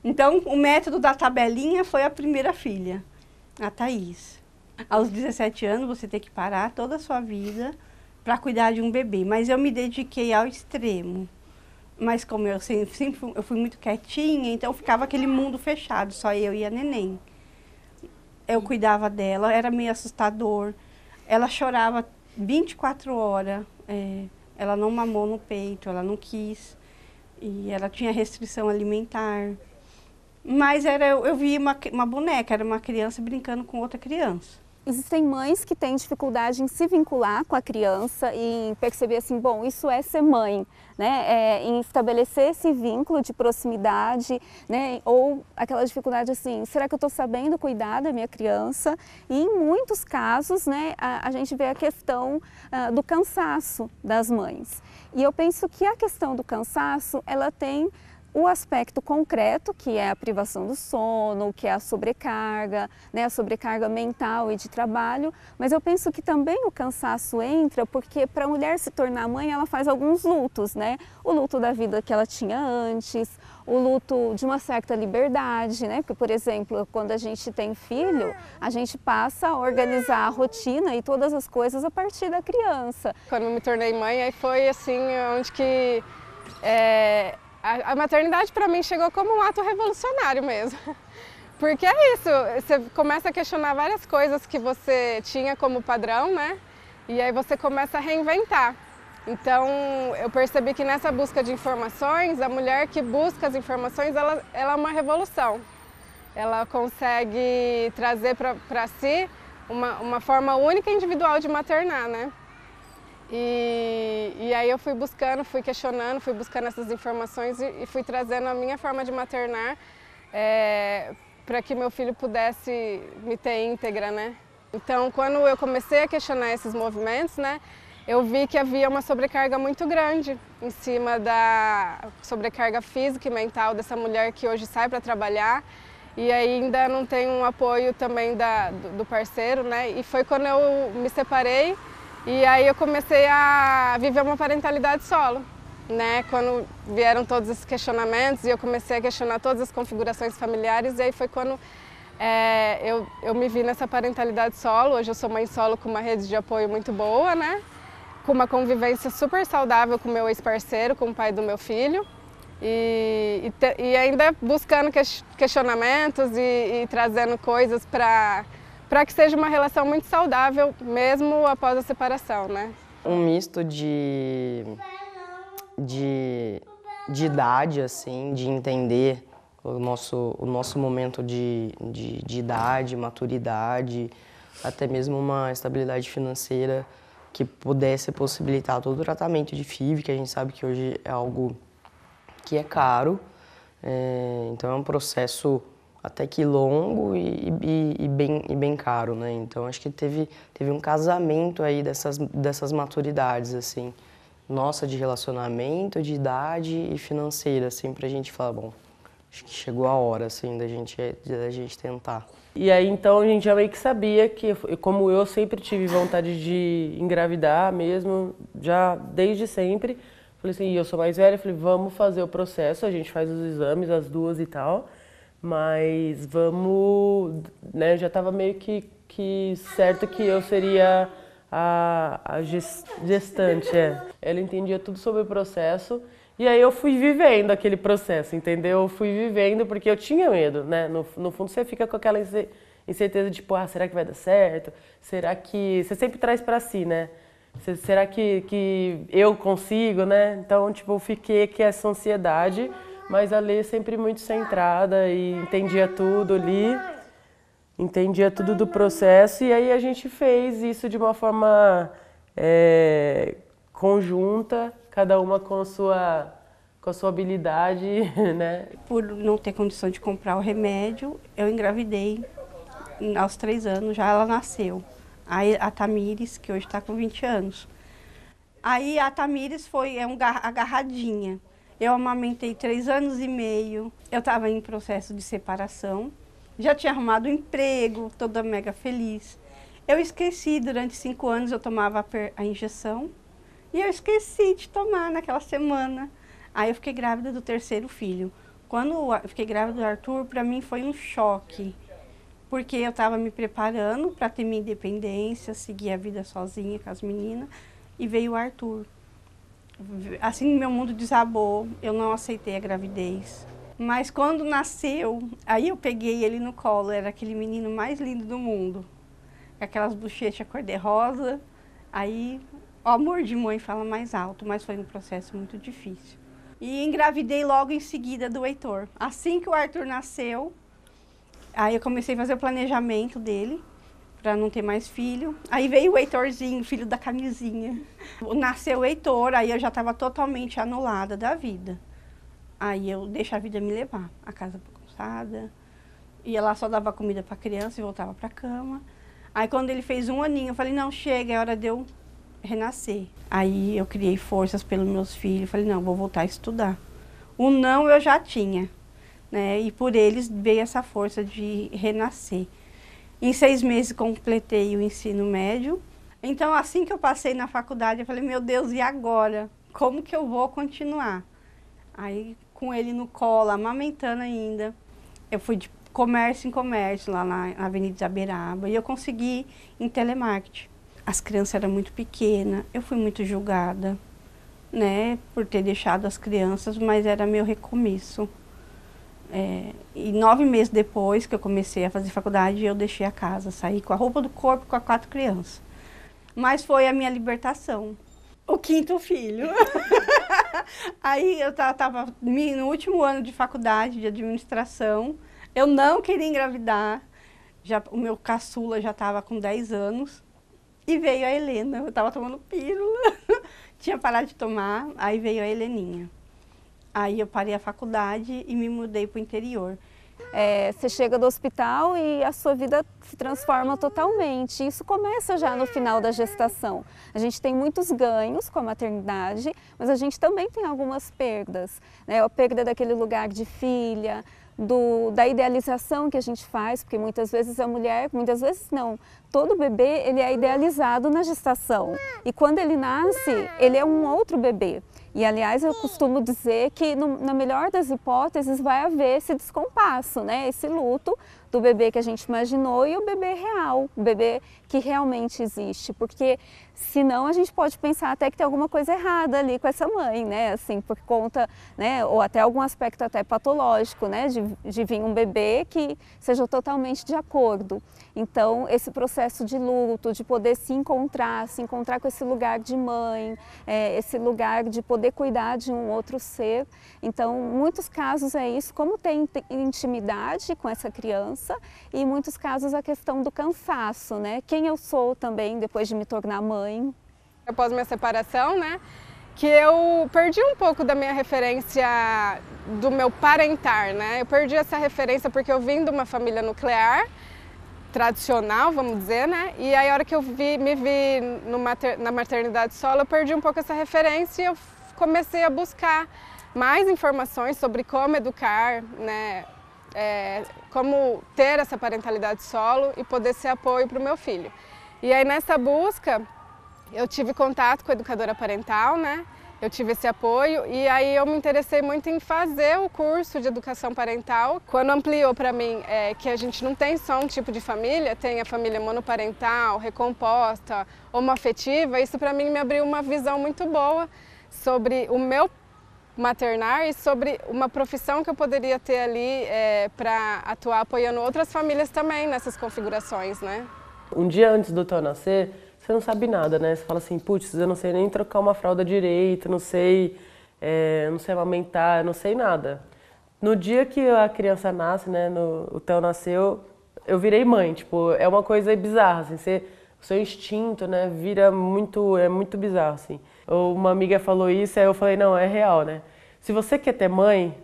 Então, o método da tabelinha foi a primeira filha, a Thaís. Aos 17 anos, você tem que parar toda a sua vida para cuidar de um bebê, mas eu me dediquei ao extremo. Mas como eu fui muito quietinha, então ficava aquele mundo fechado, só eu e a neném. Eu cuidava dela, era meio assustador. Ela chorava 24 horas, ela não mamou no peito, ela não quis, e ela tinha restrição alimentar. Mas eu vi uma boneca, era uma criança brincando com outra criança.
Existem mães que têm dificuldade em se vincular com a criança e em perceber assim, bom, isso é ser mãe, né? Em estabelecer esse vínculo de proximidade, né? Ou aquela dificuldade assim, será que eu estou sabendo cuidar da minha criança? E em muitos casos, né, a gente vê a questão do cansaço das mães. E eu penso que a questão do cansaço, ela tem o aspecto concreto, que é a privação do sono, que é a sobrecarga, né, a sobrecarga mental e de trabalho, mas eu penso que também o cansaço entra porque para a mulher se tornar mãe, ela faz alguns lutos, né? O luto da vida que ela tinha antes, o luto de uma certa liberdade, né? Porque, por exemplo, quando a gente tem filho, a gente passa a organizar a rotina e todas as coisas a partir da criança.
Quando eu me tornei mãe, aí foi assim, onde que a maternidade para mim chegou como um ato revolucionário mesmo. Porque é isso, você começa a questionar várias coisas que você tinha como padrão, né? E aí você começa a reinventar. Então eu percebi que nessa busca de informações, a mulher que busca as informações, ela é uma revolução. Ela consegue trazer para si uma forma única e individual de maternar, né? E aí eu fui buscando, fui questionando, fui buscando essas informações e fui trazendo a minha forma de maternar para que meu filho pudesse me ter íntegra, né? Então, quando eu comecei a questionar esses movimentos, né, eu vi que havia uma sobrecarga muito grande em cima da sobrecarga física e mental dessa mulher que hoje sai para trabalhar e ainda não tem um apoio também do parceiro, né? E foi quando eu me separei e aí eu comecei a viver uma parentalidade solo, né? Quando vieram todos esses questionamentos e eu comecei a questionar todas as configurações familiares, e aí foi quando eu me vi nessa parentalidade solo. Hoje eu sou mãe solo com uma rede de apoio muito boa, né? Com uma convivência super saudável com o meu ex-parceiro, com o pai do meu filho. E ainda buscando questionamentos e trazendo coisas para que seja uma relação muito saudável, mesmo após a separação, né?
Um misto de idade, assim, de entender o nosso momento de idade, maturidade, até mesmo uma estabilidade financeira que pudesse possibilitar todo o tratamento de FIV, que a gente sabe que hoje é algo que é caro, então é um processo até que longo e bem caro, né? Então acho que teve um casamento aí dessas maturidades, assim, nossa, de relacionamento, de idade e financeira, assim, pra gente falar, bom, acho que chegou a hora, assim, da gente tentar.
E aí, então, a gente já meio que sabia que, como eu sempre tive vontade de engravidar mesmo, já desde sempre, falei assim, eu sou mais velha, falei, vamos fazer o processo, a gente faz os exames, as duas e tal, mas vamos, né, já estava meio que certo que eu seria a gestante, Ela entendia tudo sobre o processo e aí eu fui vivendo aquele processo, entendeu? Eu fui vivendo porque eu tinha medo, né? No fundo você fica com aquela incerteza de tipo, será que vai dar certo? Será que... Você sempre traz pra si, né? Será que eu consigo, né? Então, tipo, eu fiquei com essa ansiedade, mas a Lê sempre muito centrada e entendia tudo ali. Entendia tudo do processo e aí a gente fez isso de uma forma conjunta, cada uma com a sua habilidade, né?
Por não ter condição de comprar o remédio, eu engravidei aos 3 anos, já ela nasceu. Aí a Tamires, que hoje está com 20 anos. Aí a Tamires foi agarradinha. Eu amamentei 3 anos e meio, eu estava em processo de separação. Já tinha arrumado um emprego, toda mega feliz. Eu esqueci, durante 5 anos eu tomava a injeção e eu esqueci de tomar naquela semana. Aí eu fiquei grávida do 3º filho. Quando eu fiquei grávida do Arthur, para mim foi um choque, porque eu estava me preparando para ter minha independência, seguir a vida sozinha com as meninas, e veio o Arthur. Assim meu mundo desabou, eu não aceitei a gravidez. Mas quando nasceu, aí eu peguei ele no colo, era aquele menino mais lindo do mundo. Aquelas bochechas cor-de-rosa, aí o amor de mãe fala mais alto, mas foi um processo muito difícil. E engravidei logo em seguida do Heitor. Assim que o Arthur nasceu, aí eu comecei a fazer o planejamento dele, para não ter mais filho. Aí veio o Heitorzinho, filho da camisinha. Nasceu o Heitor, aí eu já estava totalmente anulada da vida. Aí eu deixo a vida me levar, a casa bagunçada, ia lá, só dava comida para a criança e voltava para a cama. Aí quando ele fez 1 aninho, eu falei, não, chega, é hora de eu renascer. Aí eu criei forças pelos meus filhos, falei, não, vou voltar a estudar. O não eu já tinha, né? E por eles veio essa força de renascer. Em 6 meses completei o ensino médio. Então assim que eu passei na faculdade, eu falei, meu Deus, e agora? Como que eu vou continuar? Aí, com ele no colo, amamentando ainda, eu fui de comércio em comércio, lá na Avenida Isaberaba, e eu consegui em telemarketing. As crianças eram muito pequenas, eu fui muito julgada, né, por ter deixado as crianças, mas era meu recomeço. E 9 meses depois que eu comecei a fazer faculdade, eu deixei a casa, saí com a roupa do corpo com as 4 crianças. Mas foi a minha libertação. O 5º filho. Aí eu estava no último ano de faculdade de administração, eu não queria engravidar, o meu caçula já estava com 10 anos, e veio a Helena, eu estava tomando pílula, tinha parado de tomar, aí veio a Heleninha. Aí eu parei a faculdade e me mudei para o interior.
Você chega do hospital e a sua vida se transforma totalmente. Isso começa já no final da gestação. A gente tem muitos ganhos com a maternidade, mas a gente também tem algumas perdas, né? A perda daquele lugar de filha, da idealização que a gente faz, porque muitas vezes a mulher, muitas vezes não, todo bebê ele é idealizado na gestação e quando ele nasce, ele é um outro bebê. E aliás, eu costumo dizer que na melhor das hipóteses vai haver esse descompasso, né? Esse luto do bebê que a gente imaginou e o bebê real, o bebê que realmente existe, porque senão a gente pode pensar até que tem alguma coisa errada ali com essa mãe, né? Assim, por conta, né? Ou até algum aspecto até patológico, né? De vir um bebê que seja totalmente de acordo. Então, esse processo de luto, de poder se encontrar com esse lugar de mãe, esse lugar de poder cuidar de um outro ser. Então, muitos casos é isso, como tem intimidade com essa criança, e em muitos casos a questão do cansaço, né? Quem eu sou também depois de me tornar mãe.
Após minha separação, né? Que eu perdi um pouco da minha referência do meu parentar, né? Eu perdi essa referência porque eu vim de uma família nuclear, tradicional, vamos dizer, né? E aí a hora que eu me vi na maternidade solo, eu perdi um pouco essa referência e eu comecei a buscar mais informações sobre como educar, né? Como ter essa parentalidade solo e poder ser apoio para o meu filho. E aí nessa busca, eu tive contato com a educadora parental, né? Eu tive esse apoio e aí eu me interessei muito em fazer o curso de educação parental. Quando ampliou para mim que a gente não tem só um tipo de família, tem a família monoparental, recomposta, homoafetiva, isso para mim me abriu uma visão muito boa sobre o meu maternar e sobre uma profissão que eu poderia ter ali para atuar apoiando outras famílias também nessas configurações, né?
Um dia antes do Theo nascer, você não sabe nada, né? Você fala assim, putz, eu não sei nem trocar uma fralda direito, não sei amamentar, não sei nada. No dia que a criança nasce, né, o Theo nasceu, eu virei mãe, tipo, é uma coisa bizarra, assim, o seu instinto, né, vira muito bizarro, assim. Uma amiga falou isso, aí eu falei, não, é real, né? Se você quer ter mãe,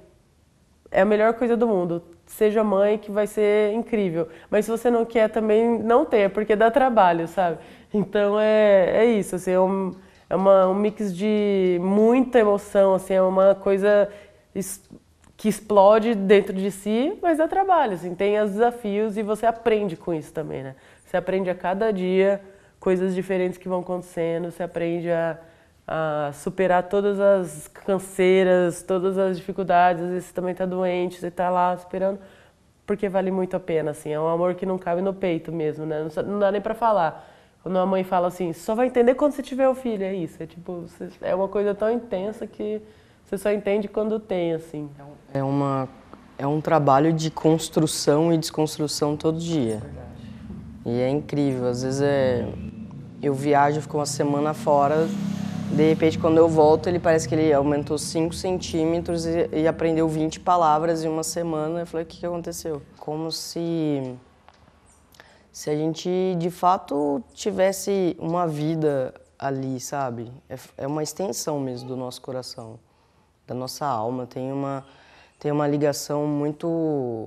é a melhor coisa do mundo. Seja mãe que vai ser incrível. Mas se você não quer também, não tenha, porque dá trabalho, sabe? Então é isso, assim, é um mix de muita emoção, assim, é uma coisa que explode dentro de si, mas dá trabalho, assim, tem os desafios e você aprende com isso também, né? Você aprende a cada dia coisas diferentes que vão acontecendo, você aprende a superar todas as canseiras, todas as dificuldades, às vezes você também está doente, você está lá esperando, porque vale muito a pena, assim, é um amor que não cabe no peito mesmo, né? Não dá nem para falar. Quando a mãe fala assim, só vai entender quando você tiver o filho, é isso, é uma coisa tão intensa que você só entende quando tem, assim.
É um trabalho de construção e desconstrução todo dia. E é incrível, às vezes eu viajo, fico uma semana fora, de repente, quando eu volto, ele parece que ele aumentou 5 centímetros e aprendeu 20 palavras em uma semana. Eu falei, o que aconteceu? Como se a gente, de fato, tivesse uma vida ali, sabe? É uma extensão mesmo do nosso coração, da nossa alma. Tem uma ligação muito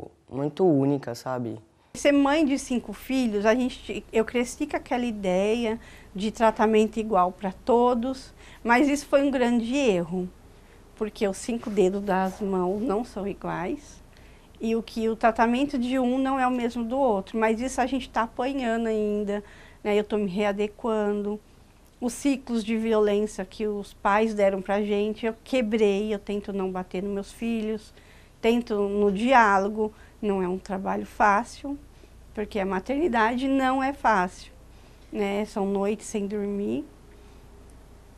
única, sabe?
Ser mãe de 5 filhos, eu cresci com aquela ideia de tratamento igual para todos, mas isso foi um grande erro, porque os 5 dedos das mãos não são iguais e o tratamento de um não é o mesmo do outro, mas isso a gente está apanhando ainda, né? Eu estou me readequando. Os ciclos de violência que os pais deram para a gente, eu quebrei, eu tento não bater nos meus filhos, tento no diálogo, não é um trabalho fácil, porque a maternidade não é fácil, né? São noites sem dormir.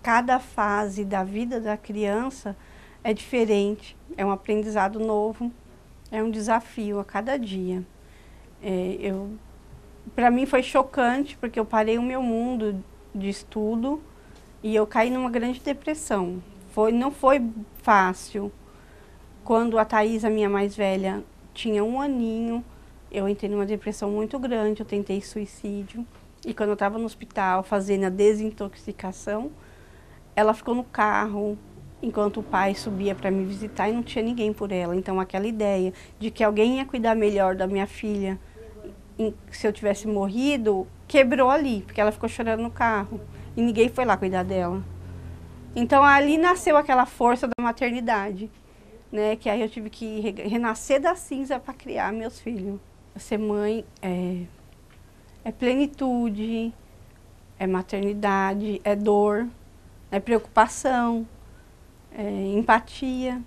Cada fase da vida da criança é diferente, é um aprendizado novo, é um desafio a cada dia. Para mim foi chocante, porque eu parei o meu mundo de estudo e eu caí numa grande depressão. Não foi fácil. Quando a Thaís, a minha mais velha, tinha 1 aninho, eu entrei numa depressão muito grande, eu tentei suicídio. E quando eu estava no hospital fazendo a desintoxicação, ela ficou no carro, enquanto o pai subia para me visitar e não tinha ninguém por ela. Então aquela ideia de que alguém ia cuidar melhor da minha filha se eu tivesse morrido, quebrou ali, porque ela ficou chorando no carro e ninguém foi lá cuidar dela. Então ali nasceu aquela força da maternidade, né? Que aí eu tive que renascer da cinza para criar meus filhos. Ser mãe é plenitude, é maternidade, é dor, é preocupação, é empatia.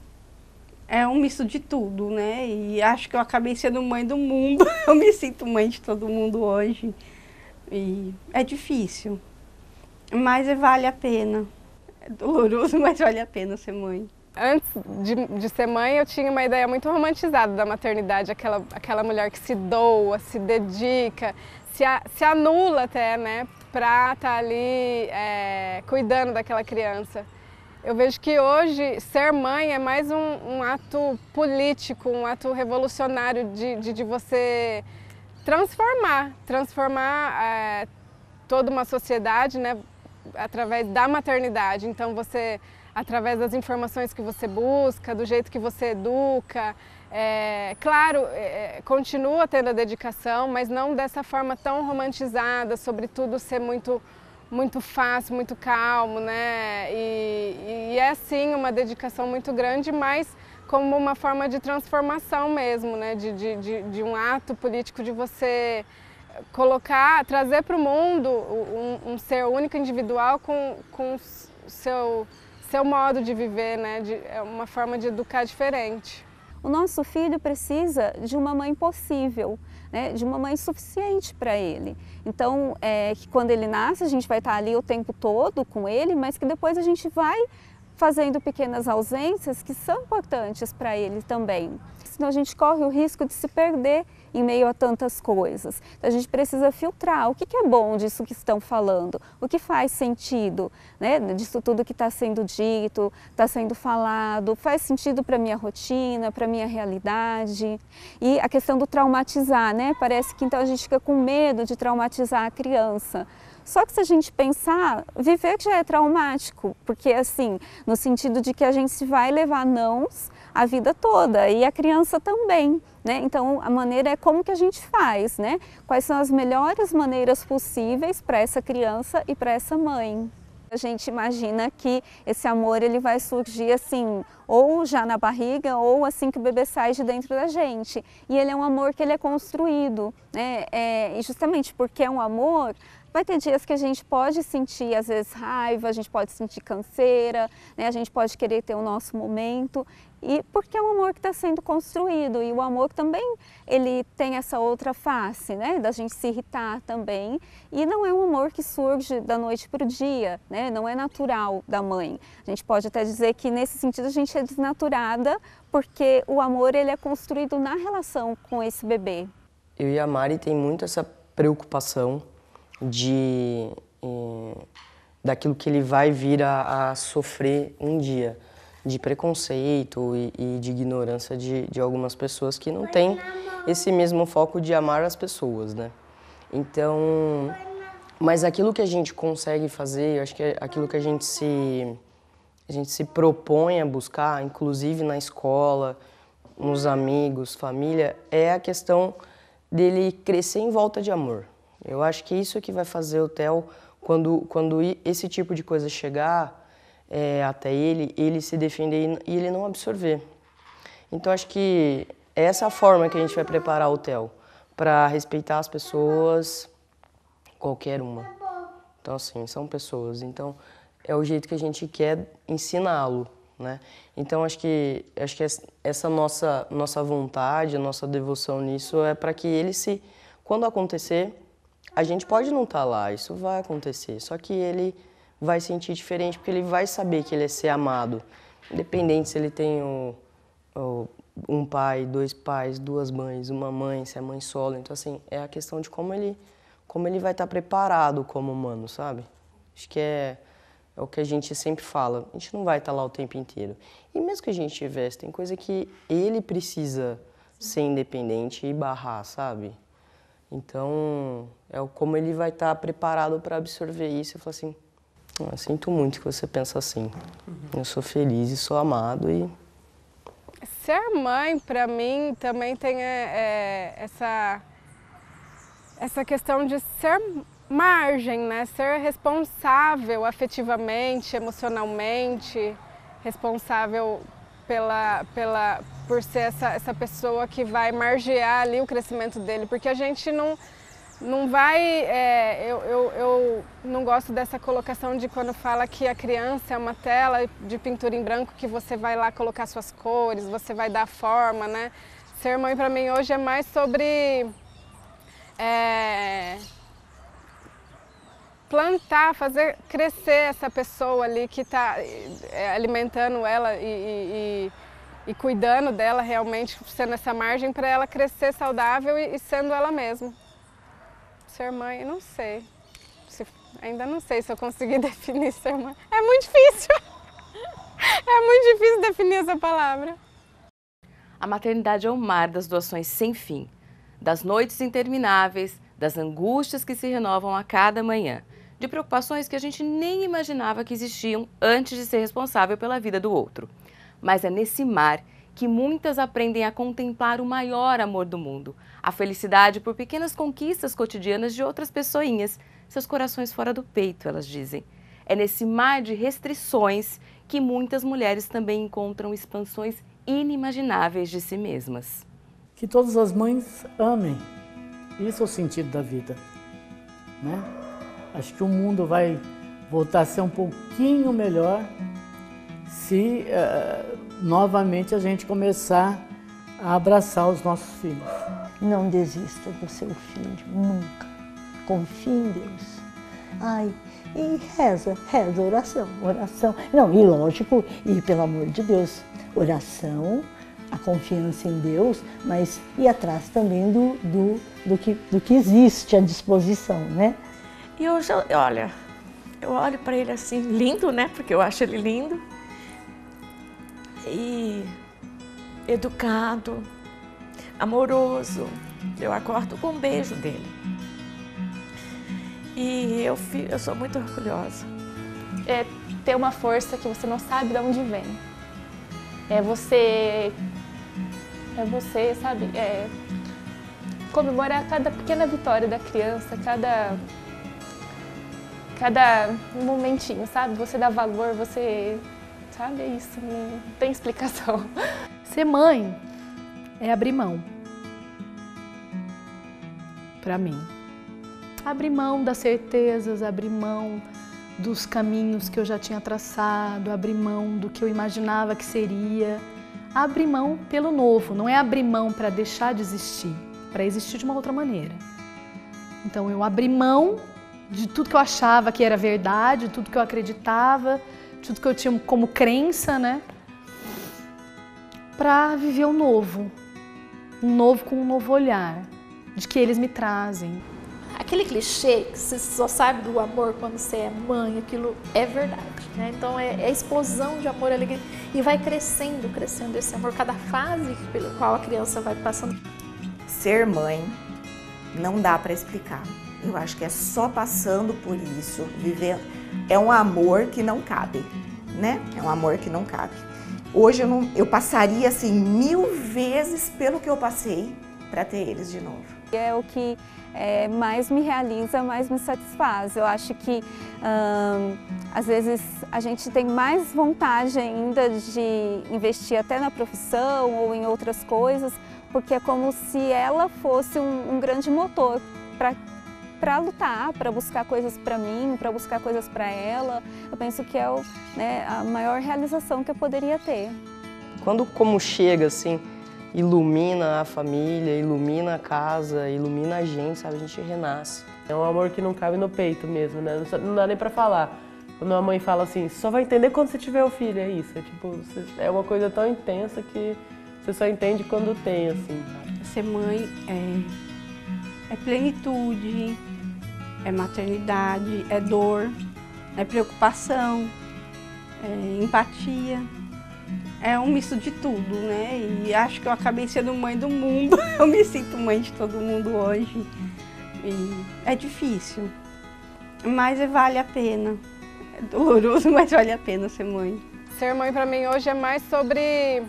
É um misto de tudo, né? E acho que eu acabei sendo mãe do mundo. Eu me sinto mãe de todo mundo hoje. E é difícil, mas vale a pena. É doloroso, mas vale a pena ser mãe.
Antes de ser mãe, eu tinha uma ideia muito romantizada da maternidade, aquela mulher que se doa, se dedica, se anula até, né, para estar ali cuidando daquela criança. Eu vejo que hoje ser mãe é mais um ato político, um ato revolucionário de você transformar toda uma sociedade, né, através da maternidade. Então você, através das informações que você busca, do jeito que você educa, claro, continua tendo a dedicação, mas não dessa forma tão romantizada, sobretudo ser muito fácil, muito calmo, né? E é sim uma dedicação muito grande, mas como uma forma de transformação mesmo, né? De um ato político de você trazer para o mundo um ser único, individual, com o seu modo de viver, né? É uma forma de educar diferente.
O nosso filho precisa de uma mãe possível, né, de uma mãe suficiente para ele. Então, que quando ele nasce, a gente vai estar ali o tempo todo com ele, mas que depois a gente vai fazendo pequenas ausências que são importantes para ele também. Senão a gente corre o risco de se perder em meio a tantas coisas. Então, a gente precisa filtrar o que é bom disso que estão falando, o que faz sentido, né, disso tudo que está sendo dito, está sendo falado, faz sentido para a minha rotina, para a minha realidade. E a questão do traumatizar, né? Parece que então a gente fica com medo de traumatizar a criança. Só que se a gente pensar, viver já é traumático, porque assim, no sentido de que a gente vai levar nãos a vida toda e a criança também, né? Então a maneira é como que a gente faz, né? Quais são as melhores maneiras possíveis para essa criança e para essa mãe. A gente imagina que esse amor ele vai surgir assim, ou já na barriga, ou assim que o bebê sai de dentro da gente. E ele é um amor que ele é construído, né? E justamente porque é um amor, vai ter dias que a gente pode sentir, às vezes, raiva, a gente pode sentir canseira, né? A gente pode querer ter o nosso momento, e porque é um amor que está sendo construído, e o amor também, ele tem essa outra face, né? Da gente se irritar também, e não é um amor que surge da noite para o dia, né? Não é natural da mãe. A gente pode até dizer que, nesse sentido, a gente é desnaturada, porque o amor, ele é construído na relação com esse bebê.
Eu e a Mari tem muito essa preocupação daquilo que ele vai vir a sofrer um dia, de preconceito e de ignorância de algumas pessoas que não têm esse mesmo foco de amar as pessoas, né? Então, mas aquilo que a gente consegue fazer, eu acho que é aquilo que a gente se propõe a buscar, inclusive na escola, nos amigos, família, é a questão dele crescer em volta de amor. Eu acho que isso é que vai fazer o Theo, quando esse tipo de coisa chegar até ele se defender e ele não absorver. Então, acho que é essa a forma que a gente vai preparar o Theo, para respeitar as pessoas, qualquer uma. Então, assim, são pessoas. Então, é o jeito que a gente quer ensiná-lo, né? Então, acho que essa nossa vontade, a nossa devoção nisso é para que ele quando acontecer, a gente pode não estar lá, isso vai acontecer, só que ele vai sentir diferente, porque ele vai saber que ele é ser amado, independente se ele tem um pai, dois pais, duas mães, uma mãe, se é mãe solo. Então, assim, é a questão de como ele vai estar preparado como humano, sabe? Acho que é o que a gente sempre fala, a gente não vai estar lá o tempo inteiro. E mesmo que a gente tivesse, tem coisa que ele precisa ser independente e barrar, sabe? Então, é como ele vai estar preparado para absorver isso e falar assim, Eu sinto muito que você pensa assim. Eu sou feliz e sou amado e...
Ser mãe, para mim, também tem essa questão de ser margem, né? Ser responsável afetivamente, emocionalmente, responsável por ser essa pessoa que vai margear ali o crescimento dele, porque a gente não vai... eu não gosto dessa colocação de quando fala que a criança é uma tela de pintura em branco que você vai lá colocar suas cores, você vai dar forma, né? Ser mãe para mim hoje é mais sobre plantar, fazer crescer essa pessoa ali que está alimentando ela e cuidando dela realmente, sendo essa margem para ela crescer saudável e sendo ela mesma. Ser mãe, eu não sei. Ainda não sei se eu consegui definir ser mãe. É muito difícil. É muito difícil definir essa palavra.
A maternidade é o mar das doações sem fim, das noites intermináveis, das angústias que se renovam a cada manhã, de preocupações que a gente nem imaginava que existiam antes de ser responsável pela vida do outro. Mas é nesse mar que muitas aprendem a contemplar o maior amor do mundo, a felicidade por pequenas conquistas cotidianas de outras pessoinhas, seus corações fora do peito, elas dizem. É nesse mar de restrições que muitas mulheres também encontram expansões inimagináveis de si mesmas.
Que todas as mães amem. Isso é o sentido da vida, né? Acho que o mundo vai voltar a ser um pouquinho melhor se novamente a gente começar a abraçar os nossos filhos.
Não desista do seu filho, nunca. Confie em Deus. Ai, e reza, oração. Não, e lógico, e pelo amor de Deus, oração, a confiança em Deus, mas ir atrás também do que existe à disposição, né?
E hoje, olha, eu olho para ele assim, lindo, né? Porque eu acho ele lindo. E educado, amoroso. Eu acordo com um beijo dele. E eu sou muito orgulhosa.
É ter uma força que você não sabe de onde vem. É você, sabe? Comemorar cada pequena vitória da criança, cada momentinho, sabe? Você dá valor, você... Sabe, é isso, não tem explicação.
Ser mãe é abrir mão. Para mim. Abrir mão das certezas, abrir mão dos caminhos que eu já tinha traçado, abrir mão do que eu imaginava que seria. Abrir mão pelo novo, não é abrir mão para deixar de existir, para existir de uma outra maneira. Então eu abri mão de tudo que eu achava que era verdade, de tudo que eu acreditava, tudo que eu tinha como crença, né? Para viver o novo. Um novo com um novo olhar, de que eles me trazem.
Aquele clichê que você só sabe do amor quando você é mãe, aquilo é verdade, né? Então é a explosão de amor, alegria, e vai crescendo esse amor, cada fase pela qual a criança vai passando.
Ser mãe não dá para explicar. Eu acho que é só passando por isso, vivendo. É um amor que não cabe, né? É um amor que não cabe. Hoje eu passaria assim 1000 vezes pelo que eu passei para ter eles de novo.
É o que mais me realiza, mais me satisfaz. Eu acho que às vezes a gente tem mais vontade ainda de investir até na profissão ou em outras coisas, porque é como se ela fosse um grande motor para lutar, para buscar coisas para mim, para buscar coisas para ela. Eu penso que é a maior realização que eu poderia ter.
Quando como chega assim, ilumina a família, ilumina a casa, ilumina a gente, sabe? A gente renasce.
É um amor que não cabe no peito mesmo, né? Não dá nem pra falar. Quando a mãe fala assim, só vai entender quando você tiver o filho, é isso. É tipo, é uma coisa tão intensa que você só entende quando tem, assim.
Ser mãe é plenitude, é maternidade, é dor, é preocupação, é empatia. É um misto de tudo, né? E acho que eu acabei sendo mãe do mundo. Eu me sinto mãe de todo mundo hoje. E é difícil, mas vale a pena. doloroso, mas vale a pena ser mãe.
Ser mãe para mim hoje é mais sobre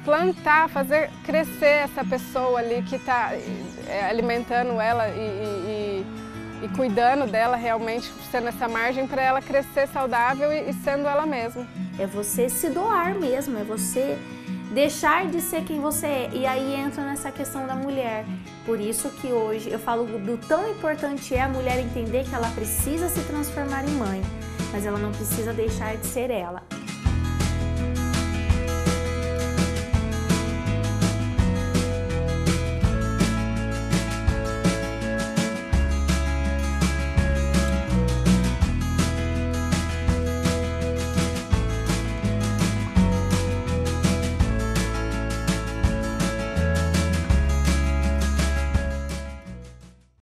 plantar, fazer crescer essa pessoa ali que está alimentando ela e cuidando dela realmente, sendo essa margem para ela crescer saudável e sendo ela mesma.
É você se doar mesmo, é você deixar de ser quem você é. E aí entra nessa questão da mulher. Por isso que hoje eu falo do tão importante é a mulher entender que ela precisa se transformar em mãe, mas ela não precisa deixar de ser ela.